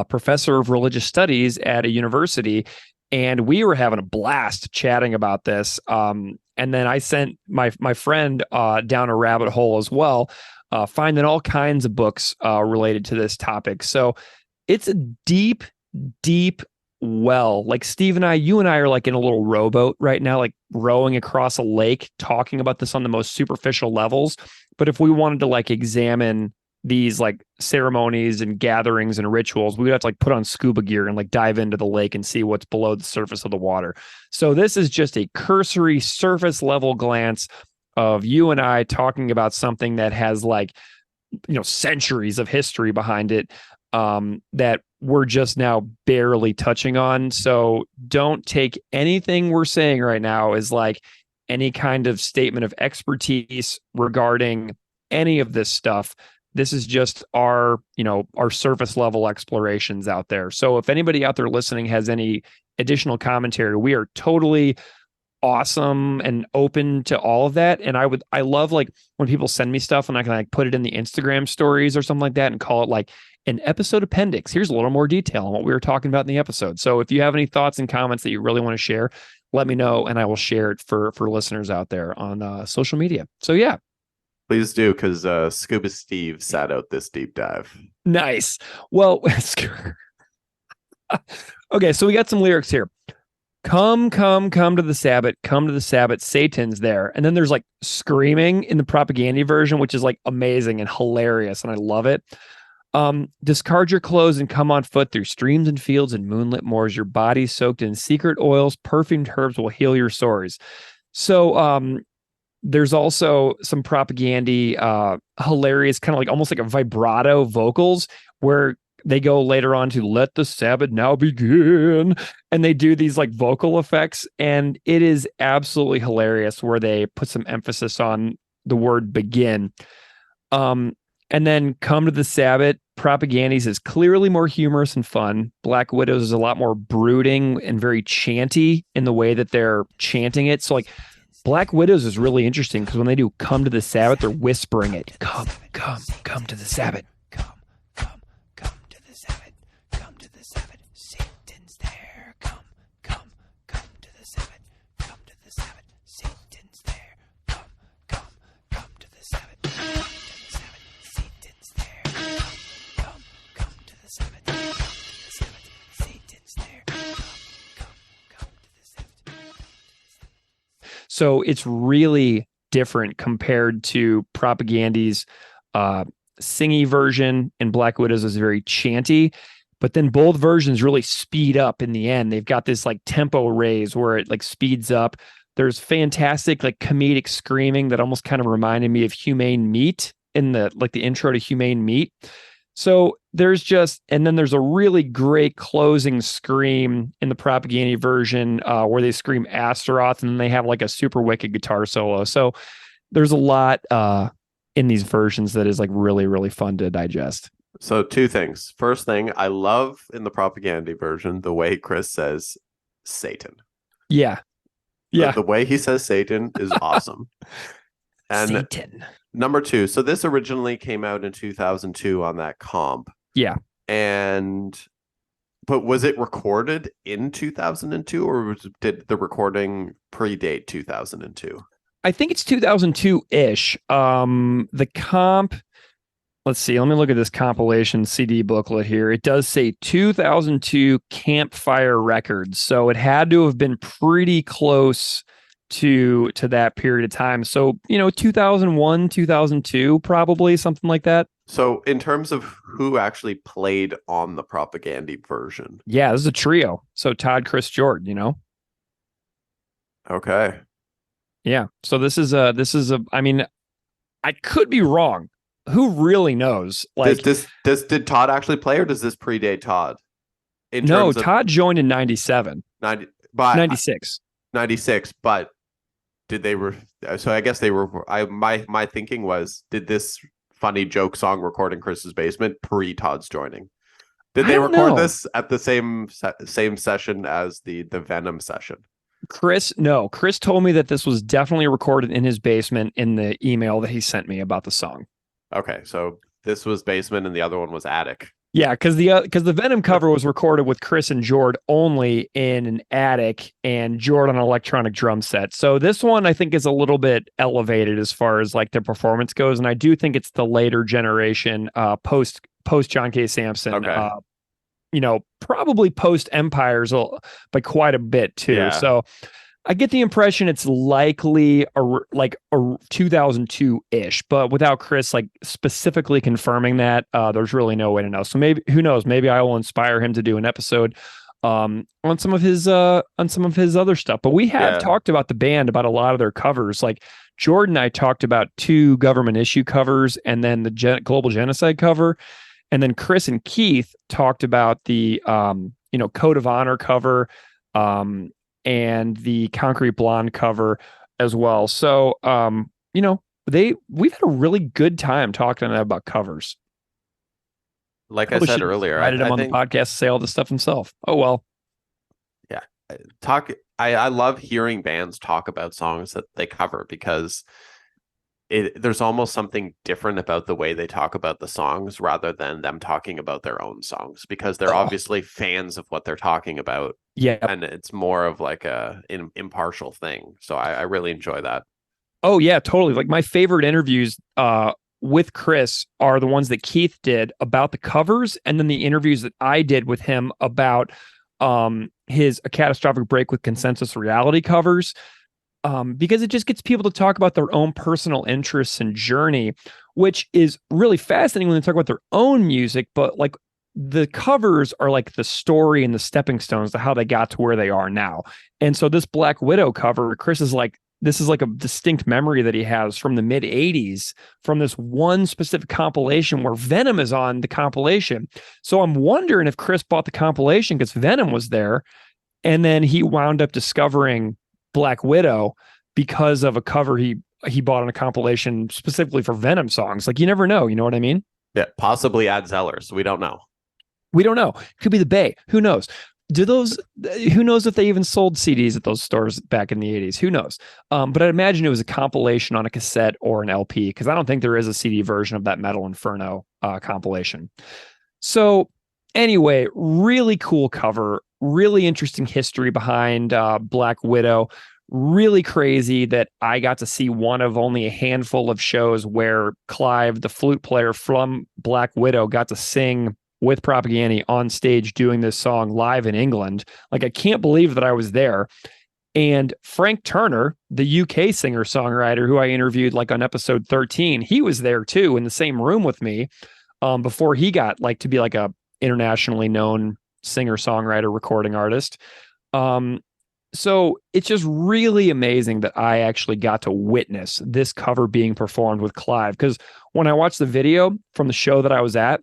professor of religious studies at a university, and we were having a blast chatting about this. And then I sent my friend down a rabbit hole as well, finding all kinds of books related to this topic. So it's a deep, deep well. Like Steve and I, you and I are like in a little rowboat right now, like rowing across a lake, talking about this on the most superficial levels. But if we wanted to like examine these like ceremonies and gatherings and rituals, we would have to like put on scuba gear and like dive into the lake and see what's below the surface of the water. So this is just a cursory surface level glance of you and I talking about something that has like, centuries of history behind it, that we're just now barely touching on. So don't take anything we're saying right now as like any kind of statement of expertise regarding any of this stuff. This is just our surface level explorations out there. So if anybody out there listening has any additional commentary, we are totally awesome and open to all of that. And I love like when people send me stuff and I can like put it in the Instagram stories or something like that and call it like an episode appendix. Here's a little more detail on what we were talking about in the episode. So if you have any thoughts and comments that you really want to share, let me know and I will share it for listeners out there on social media. So yeah.
Please do, because Scuba Steve sat out this deep dive.
Nice. Well, okay, so we got some lyrics here. Come to the Sabbat, come to the Sabbat, Satan's there. And then there's like screaming in the propaganda version, which is like amazing and hilarious. And I love it. Discard your clothes and come on foot through streams and fields and moonlit moors. Your body soaked in secret oils, perfumed herbs will heal your sores. So, there's also some propaganda, hilarious, kind of like almost like a vibrato vocals where they go later on to let the Sabbath now begin. And they do these like vocal effects. And it is absolutely hilarious where they put some emphasis on the word begin. And then come to the Sabbath. Propagandies is clearly more humorous and fun. Black Widows is a lot more brooding and very chanty in the way that they're chanting it. So like Black Widows is really interesting because when they do come to the Sabbath, they're whispering it. Come to the Sabbath.
Come to the Sabbath. Come to the Sabbath. Satan's there. Come to the Sabbath. Come to the Sabbath. Satan's there. Come to the Sabbath. Come to the Sabbath. Satan's there. Come to the Sabbath. Come to the Sabbath. Satan's there. Come to the Sabbath.
So it's really different compared to Propagandy's singy version, and Black Widows is very chanty. But then both versions really speed up in the end. They've got this like tempo raise where it like speeds up. There's fantastic like comedic screaming that almost kind of reminded me of Humane Meat in the intro to Humane Meat. So there's and then there's a really great closing scream in the Propaganda version where they scream Astaroth and then they have like a super wicked guitar solo. So there's a lot in these versions that is like really, really fun to digest.
So two things. First thing, I love in the Propaganda version, the way Chris says Satan.
Yeah. Yeah.
The way he says Satan is awesome. And
Satan.
Number two, so this originally came out in 2002 on that comp.
Yeah.
But was it recorded in 2002 or did the recording predate 2002?
I think it's 2002-ish. The comp, let's see, let me look at this compilation CD booklet here. It does say 2002 Campfire Records. So it had to have been pretty close to that period of time. So, 2001, 2002, probably something like that.
So in terms of who actually played on the Propaganda version.
Yeah, this is a trio. So Todd, Chris, Jordan,
Okay.
Yeah. So this is I mean, I could be wrong. Who really knows? Like,
Did Todd actually play, or does this predate Todd? In
no,
terms of
Todd joined in 97,
90, but
96.
96, but did they so I guess they were my thinking was, did this funny joke song record in Chris's basement pre Todd's joining? Did
I
they
don't
record
know.
this at the same session as the Venom session?
Chris told me that this was definitely recorded in his basement in the email that he sent me about the song.
Okay, so this was basement and the other one was attic.
Yeah, because the Venom cover was recorded with Chris and Jord only in an attic, and Jord on an electronic drum set. So this one I think is a little bit elevated as far as like their performance goes, and I do think it's the later generation, post John K. Samson.
Okay.
Probably post Empires by quite a bit too.
Yeah.
So I get the impression it's likely a 2002-ish, but without Chris like specifically confirming that, there's really no way to know. So maybe, who knows? Maybe I will inspire him to do an episode on some of his other stuff. But we have talked about the band, about a lot of their covers. Like Jordan and I talked about 2 government issue covers, and then the global genocide cover. And then Chris and Keith talked about the Code of Honor cover, and the Concrete Blonde cover as well. So we've had a really good time talking about covers.
Like I said earlier, I
invited him on the podcast to say all this stuff himself. Oh well.
Yeah. I love hearing bands talk about songs that they cover, because there's almost something different about the way they talk about the songs rather than them talking about their own songs, because they're obviously fans of what they're talking about.
Yeah.
And it's more of like an impartial thing. So I really enjoy that.
Oh yeah, totally. Like my favorite interviews with Chris are the ones that Keith did about the covers, and then the interviews that I did with him about his A Catastrophic Break with Consensus Reality covers. Because it just gets people to talk about their own personal interests and journey, which is really fascinating when they talk about their own music. But like the covers are like the story and the stepping stones to how they got to where they are now. And so this Black Widow cover, Chris is like, this is like a distinct memory that he has from the mid 80s, from this one specific compilation where Venom is on the compilation. So I'm wondering if Chris bought the compilation because Venom was there, and then he wound up discovering Black Widow because of a cover he bought on a compilation specifically for Venom songs. Like, you never know, you know what I mean?
Yeah, possibly Ad Zellers. We don't know.
Could be the Bay. Who knows? Who knows if they even sold CDs at those stores back in the 80s? Who knows? But I'd imagine it was a compilation on a cassette or an LP, because I don't think there is a CD version of that Metal Inferno compilation. So anyway, really cool cover, really interesting history behind Black Widow. Really crazy that I got to see one of only a handful of shows where Clive, the flute player from Black Widow, got to sing with Propaganda on stage doing this song live in England. Like, I can't believe that I was there. And Frank Turner, the UK singer-songwriter who I interviewed like on episode 13, he was there too in the same room with me before he got like to be like a internationally known singer-songwriter recording artist. So it's just really amazing that I actually got to witness this cover being performed with Clive. Because when I watched the video from the show that I was at,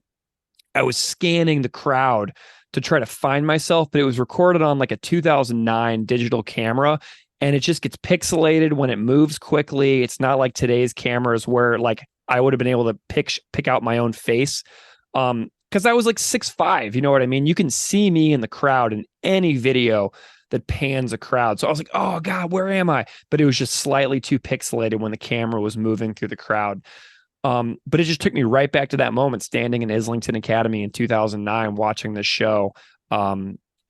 I was scanning the crowd to try to find myself, but it was recorded on like a 2009 digital camera, and it just gets pixelated when it moves quickly. It's not like today's cameras where like I would have been able to pick out my own face. Because I was like 6'5", you know what I mean? You can see me in the crowd in any video that pans a crowd. So I was like, oh God, where am I? But it was just slightly too pixelated when the camera was moving through the crowd. But it just took me right back to that moment standing in Islington Academy in 2009, watching this show.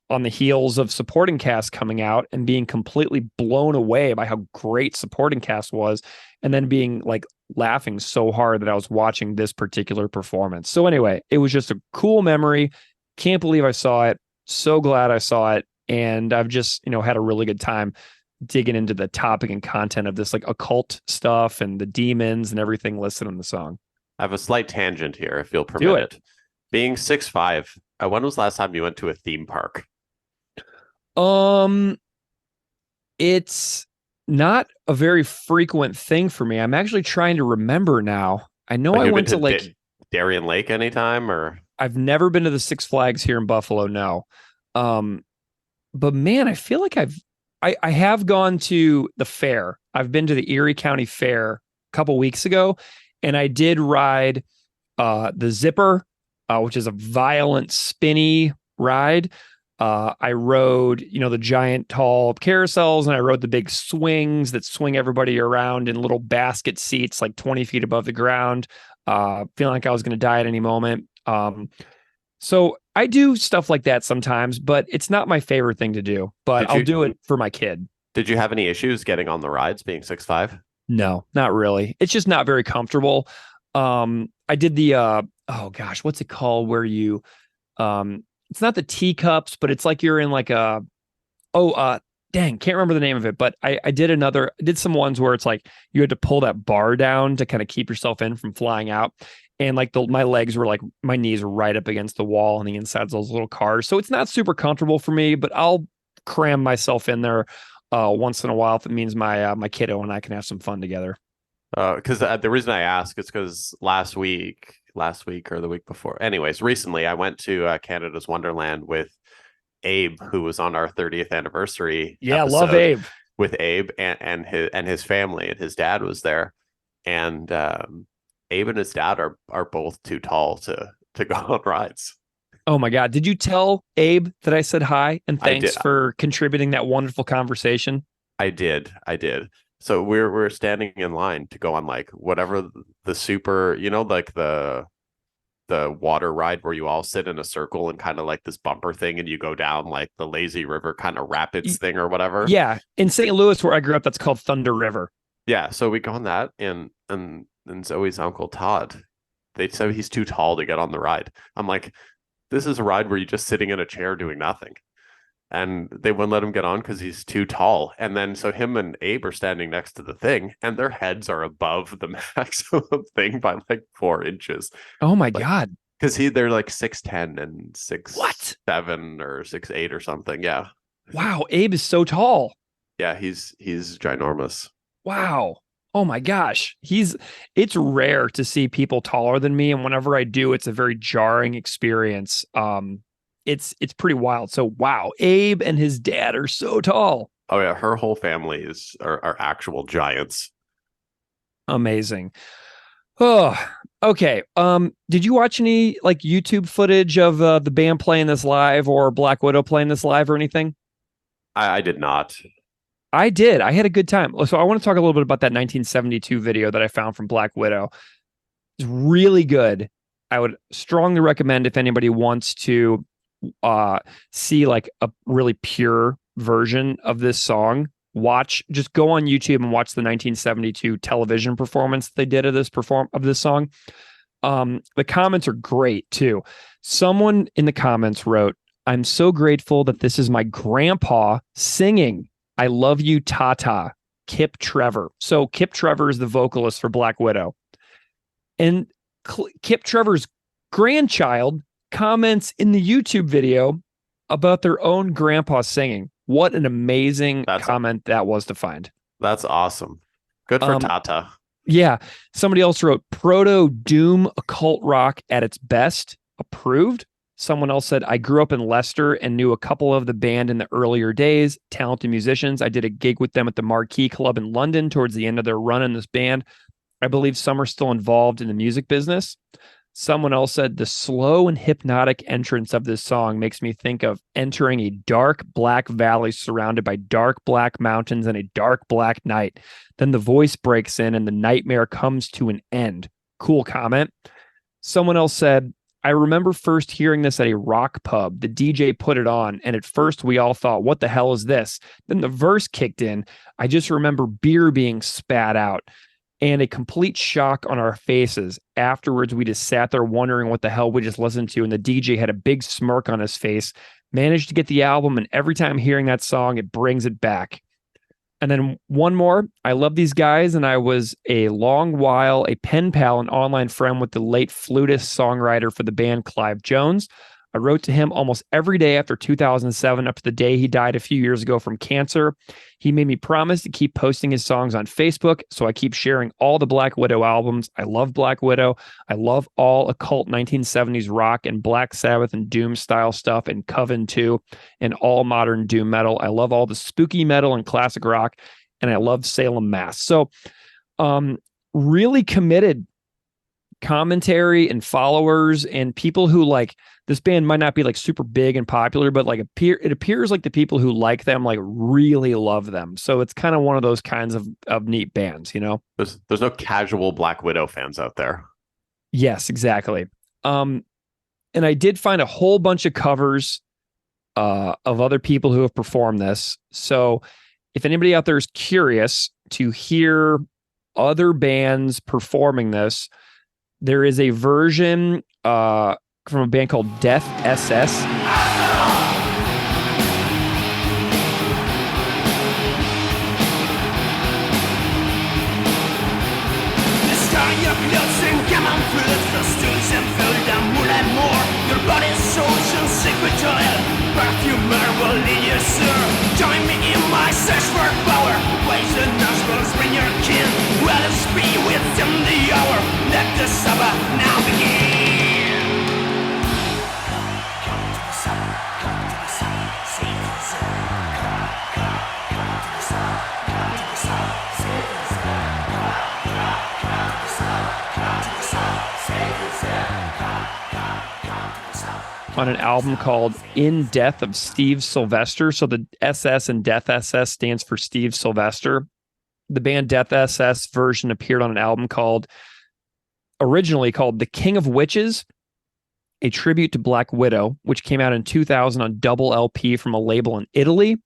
on the heels of supporting cast coming out and being completely blown away by how great supporting cast was, and then being like laughing so hard that I was watching this particular performance. So anyway, it was just a cool memory. Can't believe I saw it. So glad I saw it. And I've just, had a really good time digging into the topic and content of this like occult stuff and the demons and everything listed in the song.
I have a slight tangent here, if you'll permit
Do it.
it. Being 6'5", when was the last time you went to a theme park?
It's not a very frequent thing for me. I'm actually trying to remember now. I know I went to like
Darien Lake anytime, or
I've never been to the Six Flags here in Buffalo. No. But man, I feel like I have gone to the fair. I've been to the Erie County Fair a couple weeks ago, and I did ride the Zipper, which is a violent, spinny ride. I rode, the giant tall carousels, and I rode the big swings that swing everybody around in little basket seats, like 20 feet above the ground, feeling like I was going to die at any moment. So I do stuff like that sometimes, but it's not my favorite thing to do, but I'll do it for my kid.
Did you have any issues getting on the rides being 6'5"?
No, not really. It's just not very comfortable. I did the, oh gosh, what's it called? Where you, it's not the teacups, but it's like you're in like dang, can't remember the name of it, but I did some ones where it's like you had to pull that bar down to kind of keep yourself in from flying out. And like my legs were like, my knees were right up against the wall on the insides of those little cars. So it's not super comfortable for me, but I'll cram myself in there once in a while if it means my kiddo and I can have some fun together.
Because the reason I ask is because last week or the week before, anyways, recently I went to Canada's Wonderland with Abe, who was on our 30th anniversary.
Yeah, love Abe.
With Abe and his family, and his dad was there, and Abe and his dad are both too tall to go on rides.
Oh my God. Did you tell Abe that I said hi and thanks for contributing that wonderful conversation?
I did. So we're standing in line to go on like whatever the super, like the water ride where you all sit in a circle and kind of like this bumper thing, and you go down like the lazy river kind of rapids thing or whatever.
Yeah. In St. Louis, where I grew up, that's called Thunder River.
Yeah. So we go on that, and Zoe's uncle Todd, they said he's too tall to get on the ride. I'm like, this is a ride where you're just sitting in a chair doing nothing. And they wouldn't let him get on because he's too tall. And then so him and Abe are standing next to the thing, and their heads are above the maximum thing by like 4 inches.
Oh my God.
Because they're like 6'10" and 6'7" or 6'8" or something. Yeah.
Wow. Abe is so tall.
Yeah, he's ginormous.
Wow. Oh my gosh. It's rare to see people taller than me. And whenever I do, it's a very jarring experience. It's pretty wild. So wow, Abe and his dad are so tall.
Oh yeah, her whole family are actual giants.
Amazing. Oh, okay. Did you watch any like YouTube footage of the band playing this live or Black Widow playing this live or anything?
I did not.
I did. I had a good time. So I want to talk a little bit about that 1972 video that I found from Black Widow. It's really good. I would strongly recommend if anybody wants to see like a really pure version of this song, just go on YouTube and watch the 1972 television performance they did of this song. The comments are great too. Someone in the comments wrote, "I'm so grateful that this is my grandpa singing. I love you, Tata, Kip Trevor." So Kip Trevor is the vocalist for Black Widow. And Kip Trevor's grandchild comments in the YouTube video about their own grandpa singing. What an amazing comment that was to find.
That's awesome. Good for Tata.
Yeah. Somebody else wrote, "Proto doom occult rock at its best. Approved." Someone else said, "I grew up in Leicester and knew a couple of the band in the earlier days. Talented musicians. I did a gig with them at the Marquee Club in London towards the end of their run in this band. I believe some are still involved in the music business." Someone else said, "The slow and hypnotic entrance of this song makes me think of entering a dark black valley surrounded by dark black mountains and a dark black night. Then the voice breaks in and the nightmare comes to an end." Cool comment. Someone else said, I remember first hearing this at a rock pub. The DJ put it on, and at first we all thought, what the hell is this? Then the verse kicked in. I just remember beer being spat out and a complete shock on our faces. Afterwards, we just sat there wondering what the hell we just listened to, and the DJ had a big smirk on his face, managed to get the album, and every time hearing that song, it brings it back. And then one more. I love these guys, and I was a long while a pen pal and online friend with the late flutist songwriter for the band, Clive Jones. I wrote to him almost every day after 2007 up to the day he died a few years ago from cancer. He made me promise to keep posting his songs on Facebook, so I keep sharing all the Black Widow albums. I love Black Widow. I love all occult 1970s rock and Black Sabbath and Doom style stuff and Coven too, and all modern Doom metal. I love all the spooky metal and classic rock, and I love Salem, Mass. So really committed commentary and followers and people who like this band might not be like super big and popular, but like it appears like the people who like them like really love them. So it's kind of one of those kinds of neat bands, you know.
There's no casual Black Widow fans out there.
Yes, exactly. And I did find a whole bunch of covers of other people who have performed this. So if anybody out there is curious to hear other bands performing this, there is a version from a band called Death SS.
Join me in my search for power. Ways the nostrils bring your kin. Let us be within the hour. Let the Sabbath now begin. Come to the Sabbath. Come to the Sabbath. Satan's there. Come to the Sabbath. Come to the Sabbath. Satan's there. Come to the Sabbath. Come to the Sabbath. Satan's there. Come to the Sabbath.
On an album called In Death of Steve Sylvester. So the SS and Death SS stands for Steve Sylvester. The band Death SS version appeared on an album originally called The King of Witches, a tribute to Black Widow, which came out in 2000 on double LP from a label in Italy.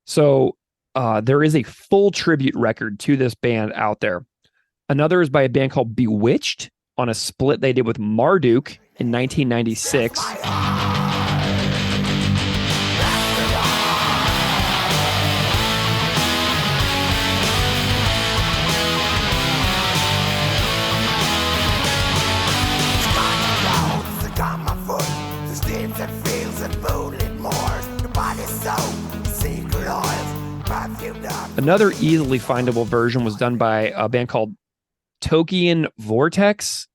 So there is a full tribute record to this band out there. Another is by a band called Bewitched on a split they did with Marduk in 1996. Another easily findable version was done by a band called Tokian Vortex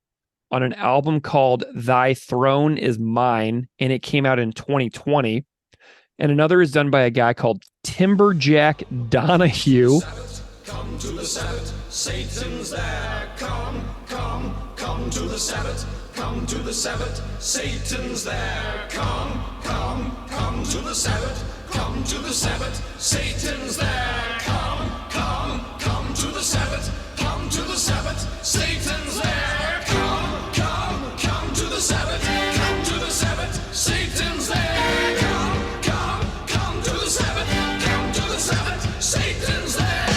on an album called Thy Throne Is Mine, and it came out in 2020. And another is done by a guy called Timberjack Donahue.
Come to the Sabbath, Satan's there. Come to the Sabbath. Come to the Sabbath, Satan's there. Come to the Sabbath. Come to the Sabbath, Satan's there. Come to the Sabbath. Come to the Sabbath, Satan's there. Come to the Sabbath. Come to the Sabbath, Satan's there. Come to the Sabbath. Come to the Sabbath, Satan's there.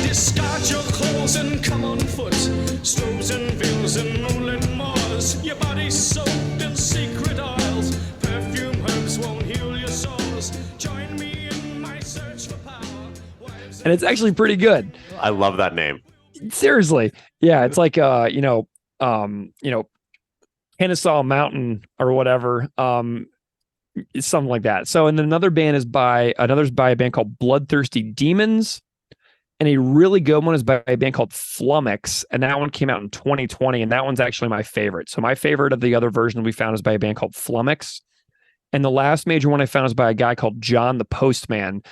Discard your clothes and come on foot. Strobes and veils and moonlit moors. Your body's soaked in secret oils. Perfume herbs won't heal your souls. Join me in my search for power.
And it's actually pretty good.
I love that name.
Seriously. Yeah, it's like Kennesaw Mountain or whatever. It's something like that. So, and then another band is by a band called Bloodthirsty Demons. And a really good one is by a band called Flummox, and that one came out in 2020, and that one's actually my favorite. So my favorite of the other version we found is by a band called Flummox. And the last major one I found is by a guy called John the Postman.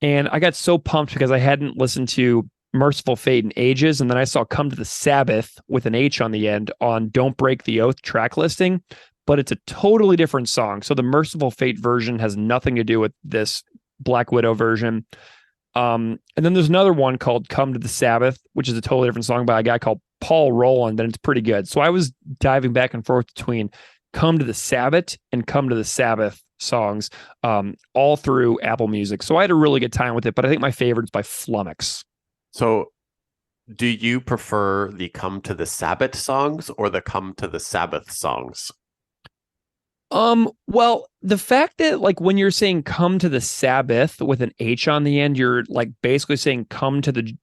And I got so pumped because I hadn't listened to Merciful Fate in ages, and then I saw Come to the Sabbath with an H on the end on Don't Break the Oath track listing, but it's a totally different song. So the Merciful Fate version has nothing to do with this Black Widow version. And then there's another one called Come to the Sabbath, which is a totally different song by a guy called Paul Roland, and it's pretty good. So I was diving back and forth between Come to the Sabbath and Come to the Sabbath songs, all through Apple Music. So I had a really good time with it, but I think my favorite's by Flummox.
So do you prefer the Come to the Sabbath songs or the Come to the Sabbath songs?
Well, the fact that like when you're saying come to the Sabbath with an H on the end, you're like basically saying come to the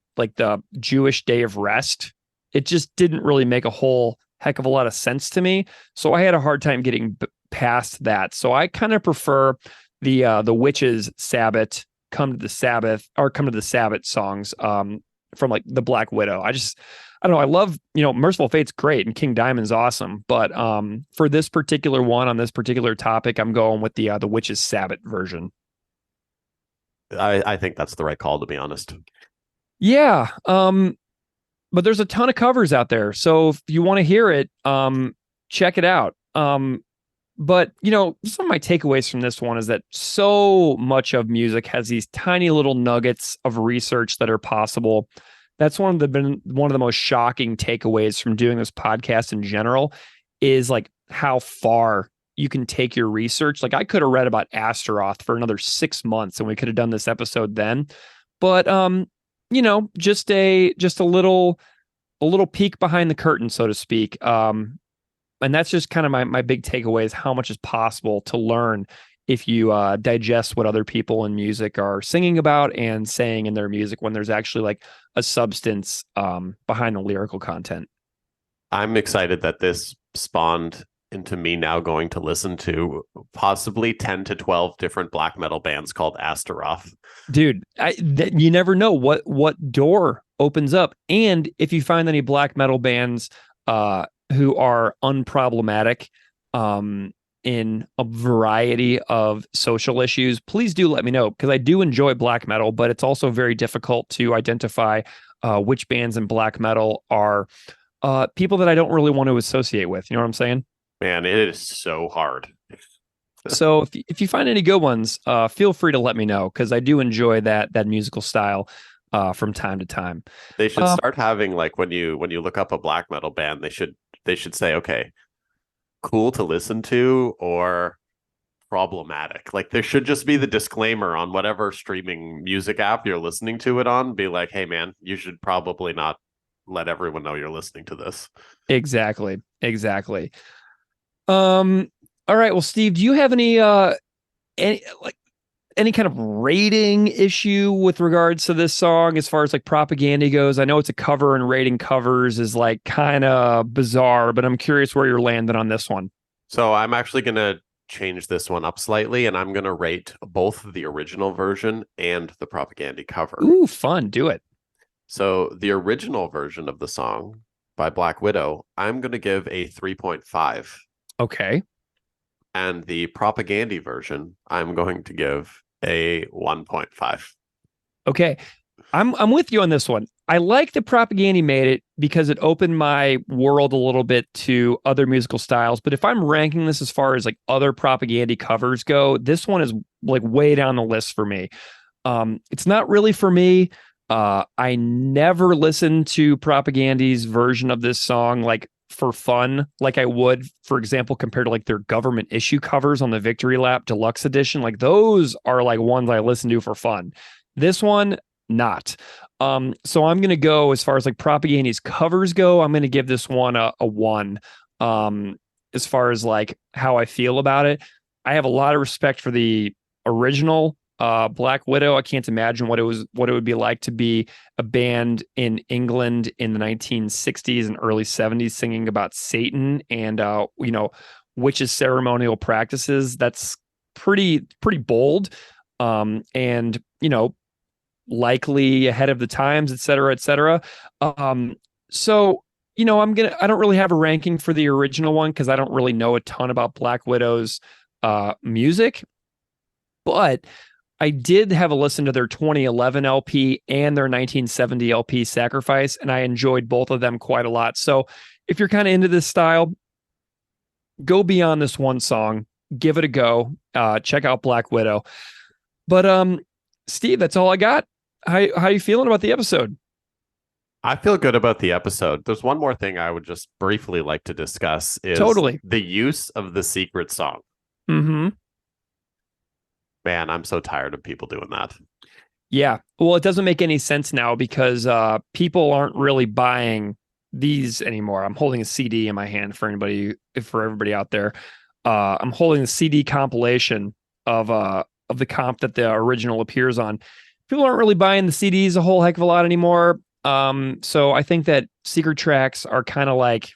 Jewish day of rest. It just didn't really make a whole heck of a lot of sense to me. So I had a hard time getting past that. So I kind of prefer the Witches Sabbath, come to the Sabbath, or come to the Sabbath songs from like the Black Widow. I don't know. I love, Merciful Fate's great and King Diamond's awesome. But for this particular one on this particular topic, I'm going with the Witches Sabbath version.
I think that's the right call, to be honest.
Yeah. But there's a ton of covers out there. So if you want to hear it, check it out. But, some of my takeaways from this one is that so much of music has these tiny little nuggets of research that are possible. That's one of the most shocking takeaways from doing this podcast in general is like how far you can take your research. Like I could have read about Astaroth for another 6 months and we could have done this episode then. But just a little peek behind the curtain, so to speak. And that's just kind of my big takeaway is how much is possible to learn if you digest what other people in music are singing about and saying in their music when there's actually like a substance behind the lyrical content.
I'm excited that this spawned into me now going to listen to possibly 10 to 12 different black metal bands called Astaroth.
Dude, you never know what door opens up. And if you find any black metal bands who are unproblematic, in a variety of social issues, please do let me know, because I do enjoy black metal, but it's also very difficult to identify which bands in black metal are people that I don't really want to associate with. You know what I'm saying?
Man, it is so hard.
So if you find any good ones, feel free to let me know, because I do enjoy that musical style from time to time.
They should start having like when you look up a black metal band, they should say, okay, cool to listen to or problematic. Like there should just be the disclaimer on whatever streaming music app you're listening to it on. Be like, hey man, you should probably not let everyone know you're listening to this.
Exactly. All right. Well, Steve, do you have any kind of rating issue with regards to this song as far as like Propaganda goes? I know it's a cover and rating covers is like kind of bizarre, but I'm curious where you're landing on this one.
So I'm actually going to change this one up slightly, and I'm going to rate both the original version and the Propaganda cover.
Ooh, fun. Do it.
So the original version of the song by Black Widow, I'm going to give a 3.5.
Okay.
And the Propaganda version, I'm going to give a 1.5.
Okay. I'm with you on this one. I like that Propaganda made it because it opened my world a little bit to other musical styles. But if I'm ranking this as far as like other Propaganda covers go, this one is like way down the list for me. It's not really for me. I never listened to Propaganda's version of this song like for fun, like I would, for example, compared to like their government issue covers on the Victory Lap Deluxe Edition. Like those are like ones I listen to for fun. This one, not. So I'm gonna go as far as like Propaganda's covers go. I'm gonna give this one a 1. As far as like how I feel about it, I have a lot of respect for the original Black Widow. I can't imagine what it would be like to be a band in England in the 1960s and early 70s singing about Satan and witches' ceremonial practices. That's pretty bold, and likely ahead of the times, et cetera, et cetera. So I don't really have a ranking for the original one because I don't really know a ton about Black Widow's music, but I did have a listen to their 2011 LP and their 1970 LP Sacrifice, and I enjoyed both of them quite a lot. So if you're kind of into this style, go beyond this one song, give it a go, check out Black Widow. But Steve, that's all I got. How you feeling about the episode?
I feel good about the episode. There's one more thing I would just briefly like to discuss is
Totally.
the use of the secret song.
Mm-hmm.
Man, I'm so tired of people doing that.
Yeah. Well, it doesn't make any sense now because people aren't really buying these anymore. I'm holding a CD in my hand for everybody out there. I'm holding the CD compilation of the comp that the original appears on. People aren't really buying the CDs a whole heck of a lot anymore. So I think that secret tracks are kind of like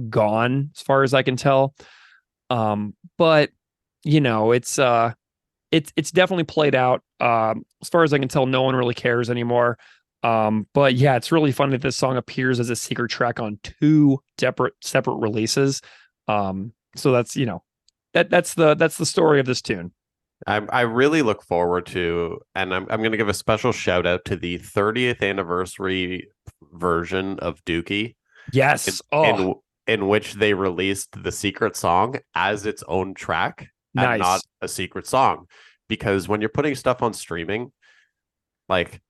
gone as far as I can tell. But you know, it's definitely played out. As far as I can tell, no one really cares anymore. But yeah, it's really funny that this song appears as a secret track on two separate releases. So that's that's the story of this tune.
I really look forward to, and I'm going to give a special shout out to the 30th anniversary version of Dookie,
Yes.
in which they released the secret song as its own track and
Nice.
not a secret song. Because when you're putting stuff on streaming, like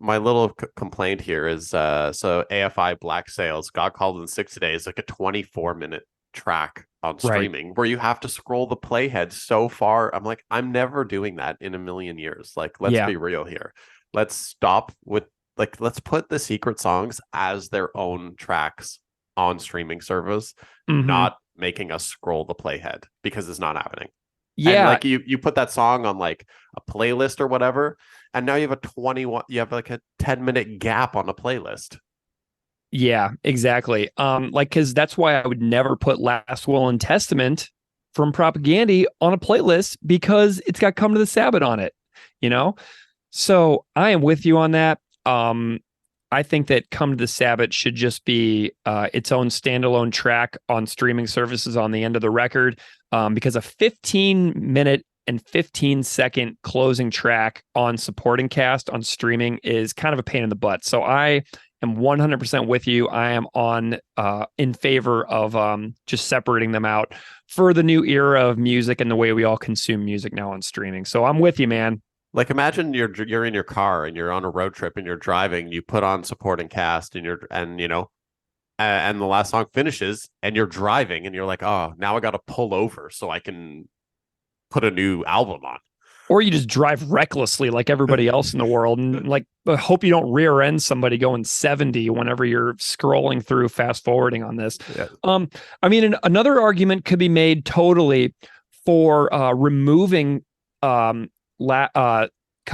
my little complaint here is so AFI Black Sails got called in 6 days, like a 24-minute track on streaming where you have to scroll the playhead so far. I'm like, I'm never doing that in a million years. Like, let's be real here. Let's stop with let's put the secret songs as their own tracks on streaming service, not making us scroll the playhead because it's not happening.
Yeah.
And like you put that song on like a playlist or whatever, and now you have like a 10-minute gap on a playlist.
Yeah, exactly. Because that's why I would never put Last Will and Testament from Propagandy on a playlist because it's got Come to the Sabbat on it, you know? So I am with you on that. I think that Come to the Sabbat should just be its own standalone track on streaming services on the end of the record, because a 15-minute and 15-second closing track on supporting cast on streaming is kind of a pain in the butt. So I am 100% with you. I am in favor of just separating them out for the new era of music and the way we all consume music now on streaming. So I'm with you, man.
Like imagine you're in your car and you're on a road trip and you're driving, you put on supporting cast and and the last song finishes and you're driving and you're like, oh, now I got to pull over so I can put a new album on.
Or you just drive recklessly like everybody else in the world and like hope you don't rear end somebody going 70 whenever you're scrolling through fast forwarding on this.
Yeah.
I mean, another argument could be made totally for removing Come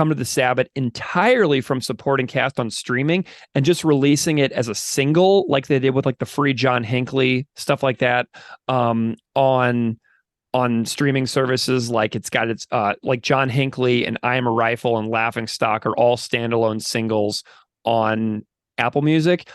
to the Sabbat entirely from supporting cast on streaming and just releasing it as a single like they did with like the free John Hinckley stuff like that on streaming services. Like it's got its like John Hinckley and I Am a Rifle and Laughing Stock are all standalone singles on Apple Music.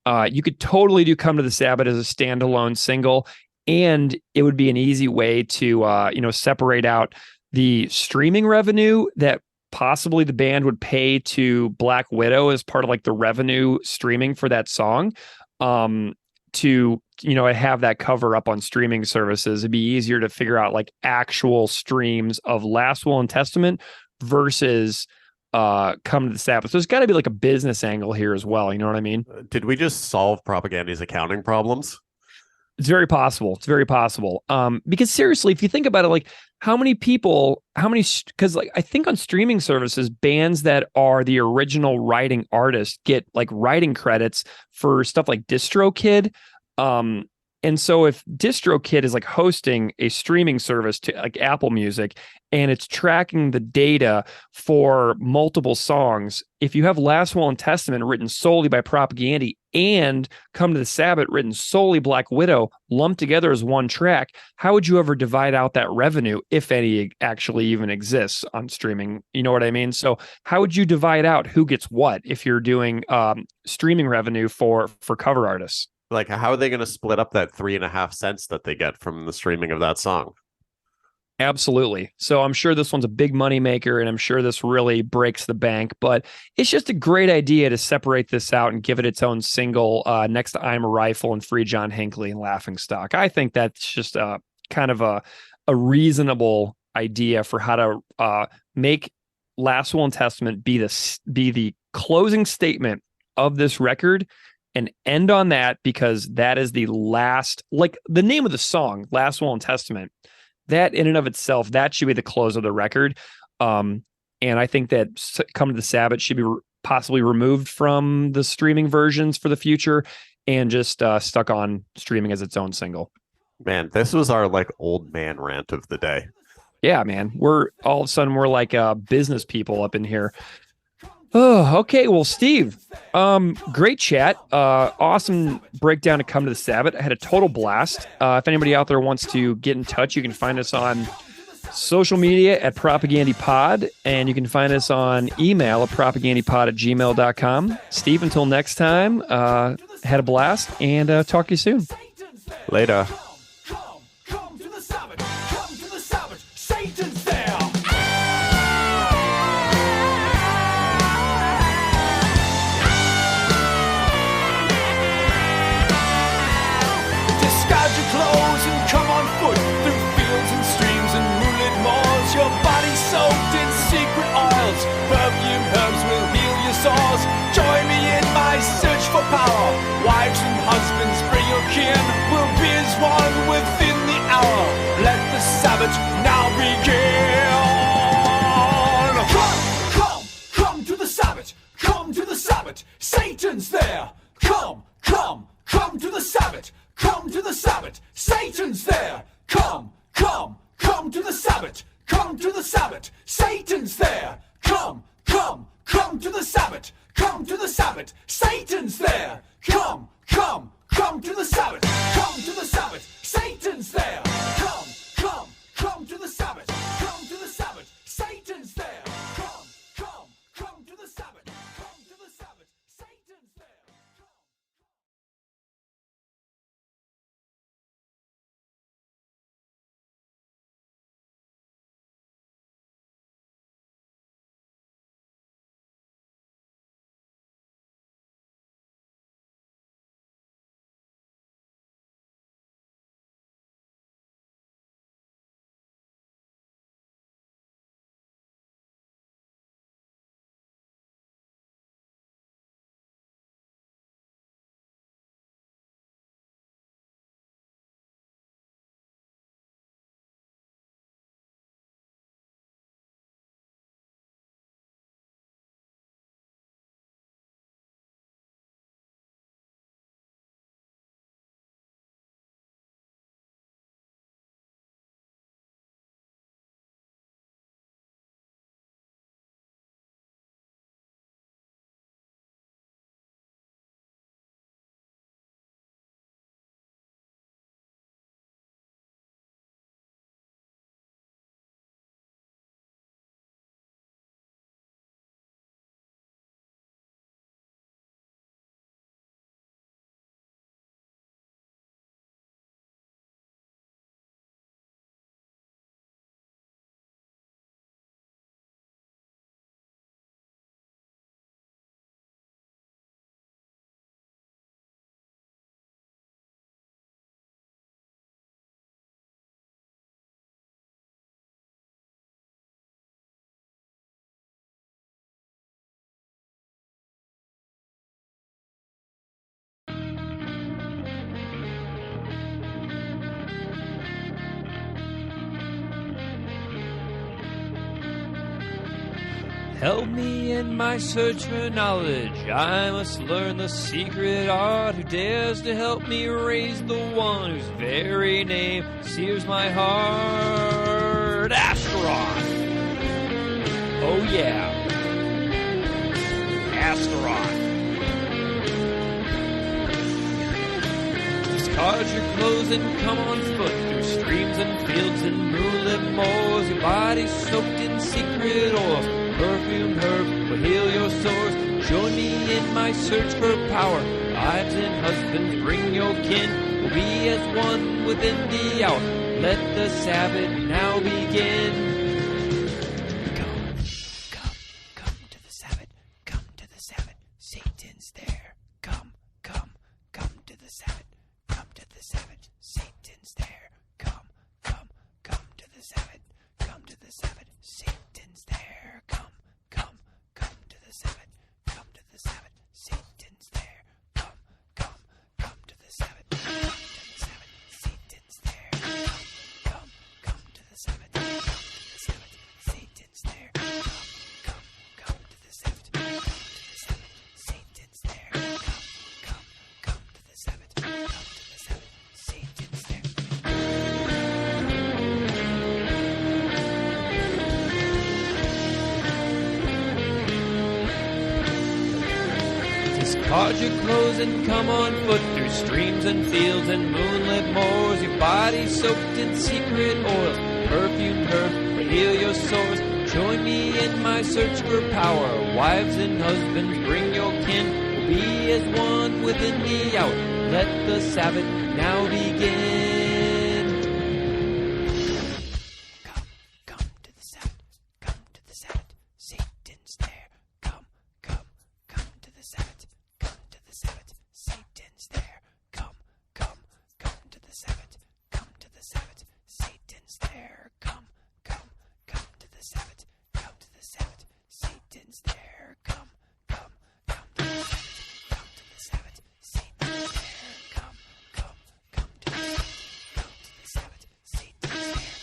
You could totally do Come to the Sabbat as a standalone single, and it would be an easy way to separate out the streaming revenue that possibly the band would pay to Black Widow as part of like the revenue streaming for that song, to have that cover up on streaming services. It'd be easier to figure out like actual streams of Last Will and Testament versus Come to the Sabbath. So there's got to be like a business angle here as well. You know what I mean? Did
we just solve Propaganda's accounting problems?
It's very possible. It's very possible. Because seriously, if you think about it, like because like I think on streaming services, bands that are the original writing artist get like writing credits for stuff like DistroKid. And so if DistroKid is like hosting a streaming service to like Apple Music and it's tracking the data for multiple songs, if you have Last Will and Testament written solely by Propagandy and Come to the Sabbat written solely Black Widow lumped together as one track, how would you ever divide out that revenue, if any actually even exists on streaming? You know what I mean? So how would you divide out who gets what if you're doing streaming revenue for cover artists?
Like, how are they going to split up that 3.5 cents that they get from the streaming of that song?
Absolutely. So I'm sure this one's a big money maker, and I'm sure this really breaks the bank, but it's just a great idea to separate this out and give it its own single next to I'm a Rifle and Free John Hinckley and Laughing Stock. I think that's just kind of a reasonable idea for how to make Last Will and Testament be the closing statement of this record, and end on that, because that is the last, like the name of the song, Last Will and Testament, that in and of itself, that should be the close of the record. And I think that Come to the Sabbath should be possibly removed from the streaming versions for the future and just stuck on streaming as its own single.
Man, this was our like old man rant of the day.
Yeah, man. We're all of a sudden we're like business people up in here. Oh, okay. Well, Steve, great chat. Awesome breakdown to Come to the Sabbath. I had a total blast. If anybody out there wants to get in touch, you can find us on social media at PropagandyPod, and you can find us on email at propagandipod@gmail.com. Steve, until next time, had a blast, and talk to you soon.
Later.
Come to the Sabbath. Come to the Sabbath. Satan's there. Discard your clothes and come on foot through fields and streams and moonlit moors. Your body soaked in secret oils. Perfume herbs will heal your sores. Join me in my search for power. Wives and husbands, bring your kin. We'll be as one within the hour. Let the Sabbath now begin. Come to the Sabbath. Come to the Sabbath. Satan's there. Come to the Sabbath. Come to the Sabbath. Satan's there. Come to the Sabbath. Come to the Sabbath. Satan's there. Come to the Sabbath. Come to the Sabbath. Satan's there. Come to the Sabbath. Come to the Sabbath. Satan's there. Come to the Sabbath. Come to the Sabbath. Satan's there. Come to the Sabbath. Come to the Sabbath. Satan's there.
Help me in my search for knowledge. I must learn the secret art. Who dares to help me raise the one whose very name sears my heart? Astaroth! Oh yeah. Astaroth. Discard your clothes and come on foot through streams and fields and moonlit moors. Your body's soaked in secret oils. Perfumed herb will heal your sores. Join me in my search for power. Wives and husbands, bring your kin. We'll be as one within the hour. Let the Sabbath now begin. Come to the Sabbath. Come to the Sabbath. Satan's there. Come to the Sabbath. Come to the Sabbath. Satan's there. Come to the Sabbath. Come to the Sabbath. Satan's there. Come Pause your clothes and come on foot through streams and fields and moonlit moors. Your body soaked in secret oil, perfumed herb will heal your sores. Join me in my search for power. Wives and husbands, bring your kin. We'll be as one within the hour. Let the Sabbath now begin.
Come to the Sabbath, come to the Sabbath, Satan's there. Come to the Sabbath, come to the Sabbath, Satan's there. Come to the Sabbath, come to the Sabbath, Satan's there. Come to the Sabbath, come to the Sabbath, Satan's there. Come to the Sabbath, Satan's there. Come to the Sabbath, Satan's there.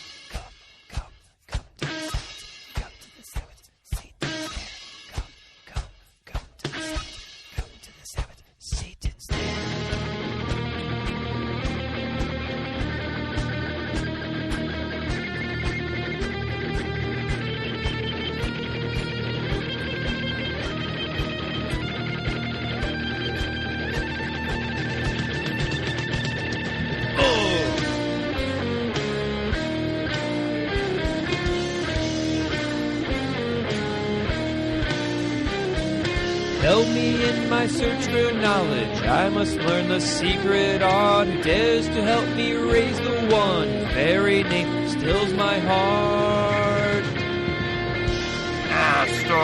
Come to the Sabbath, Satan's there. Come to the Sabbath, Satan's there.
Help me in my search for knowledge. I must learn the secret art. Who dares to help me raise the one whose very name stills my heart?
Master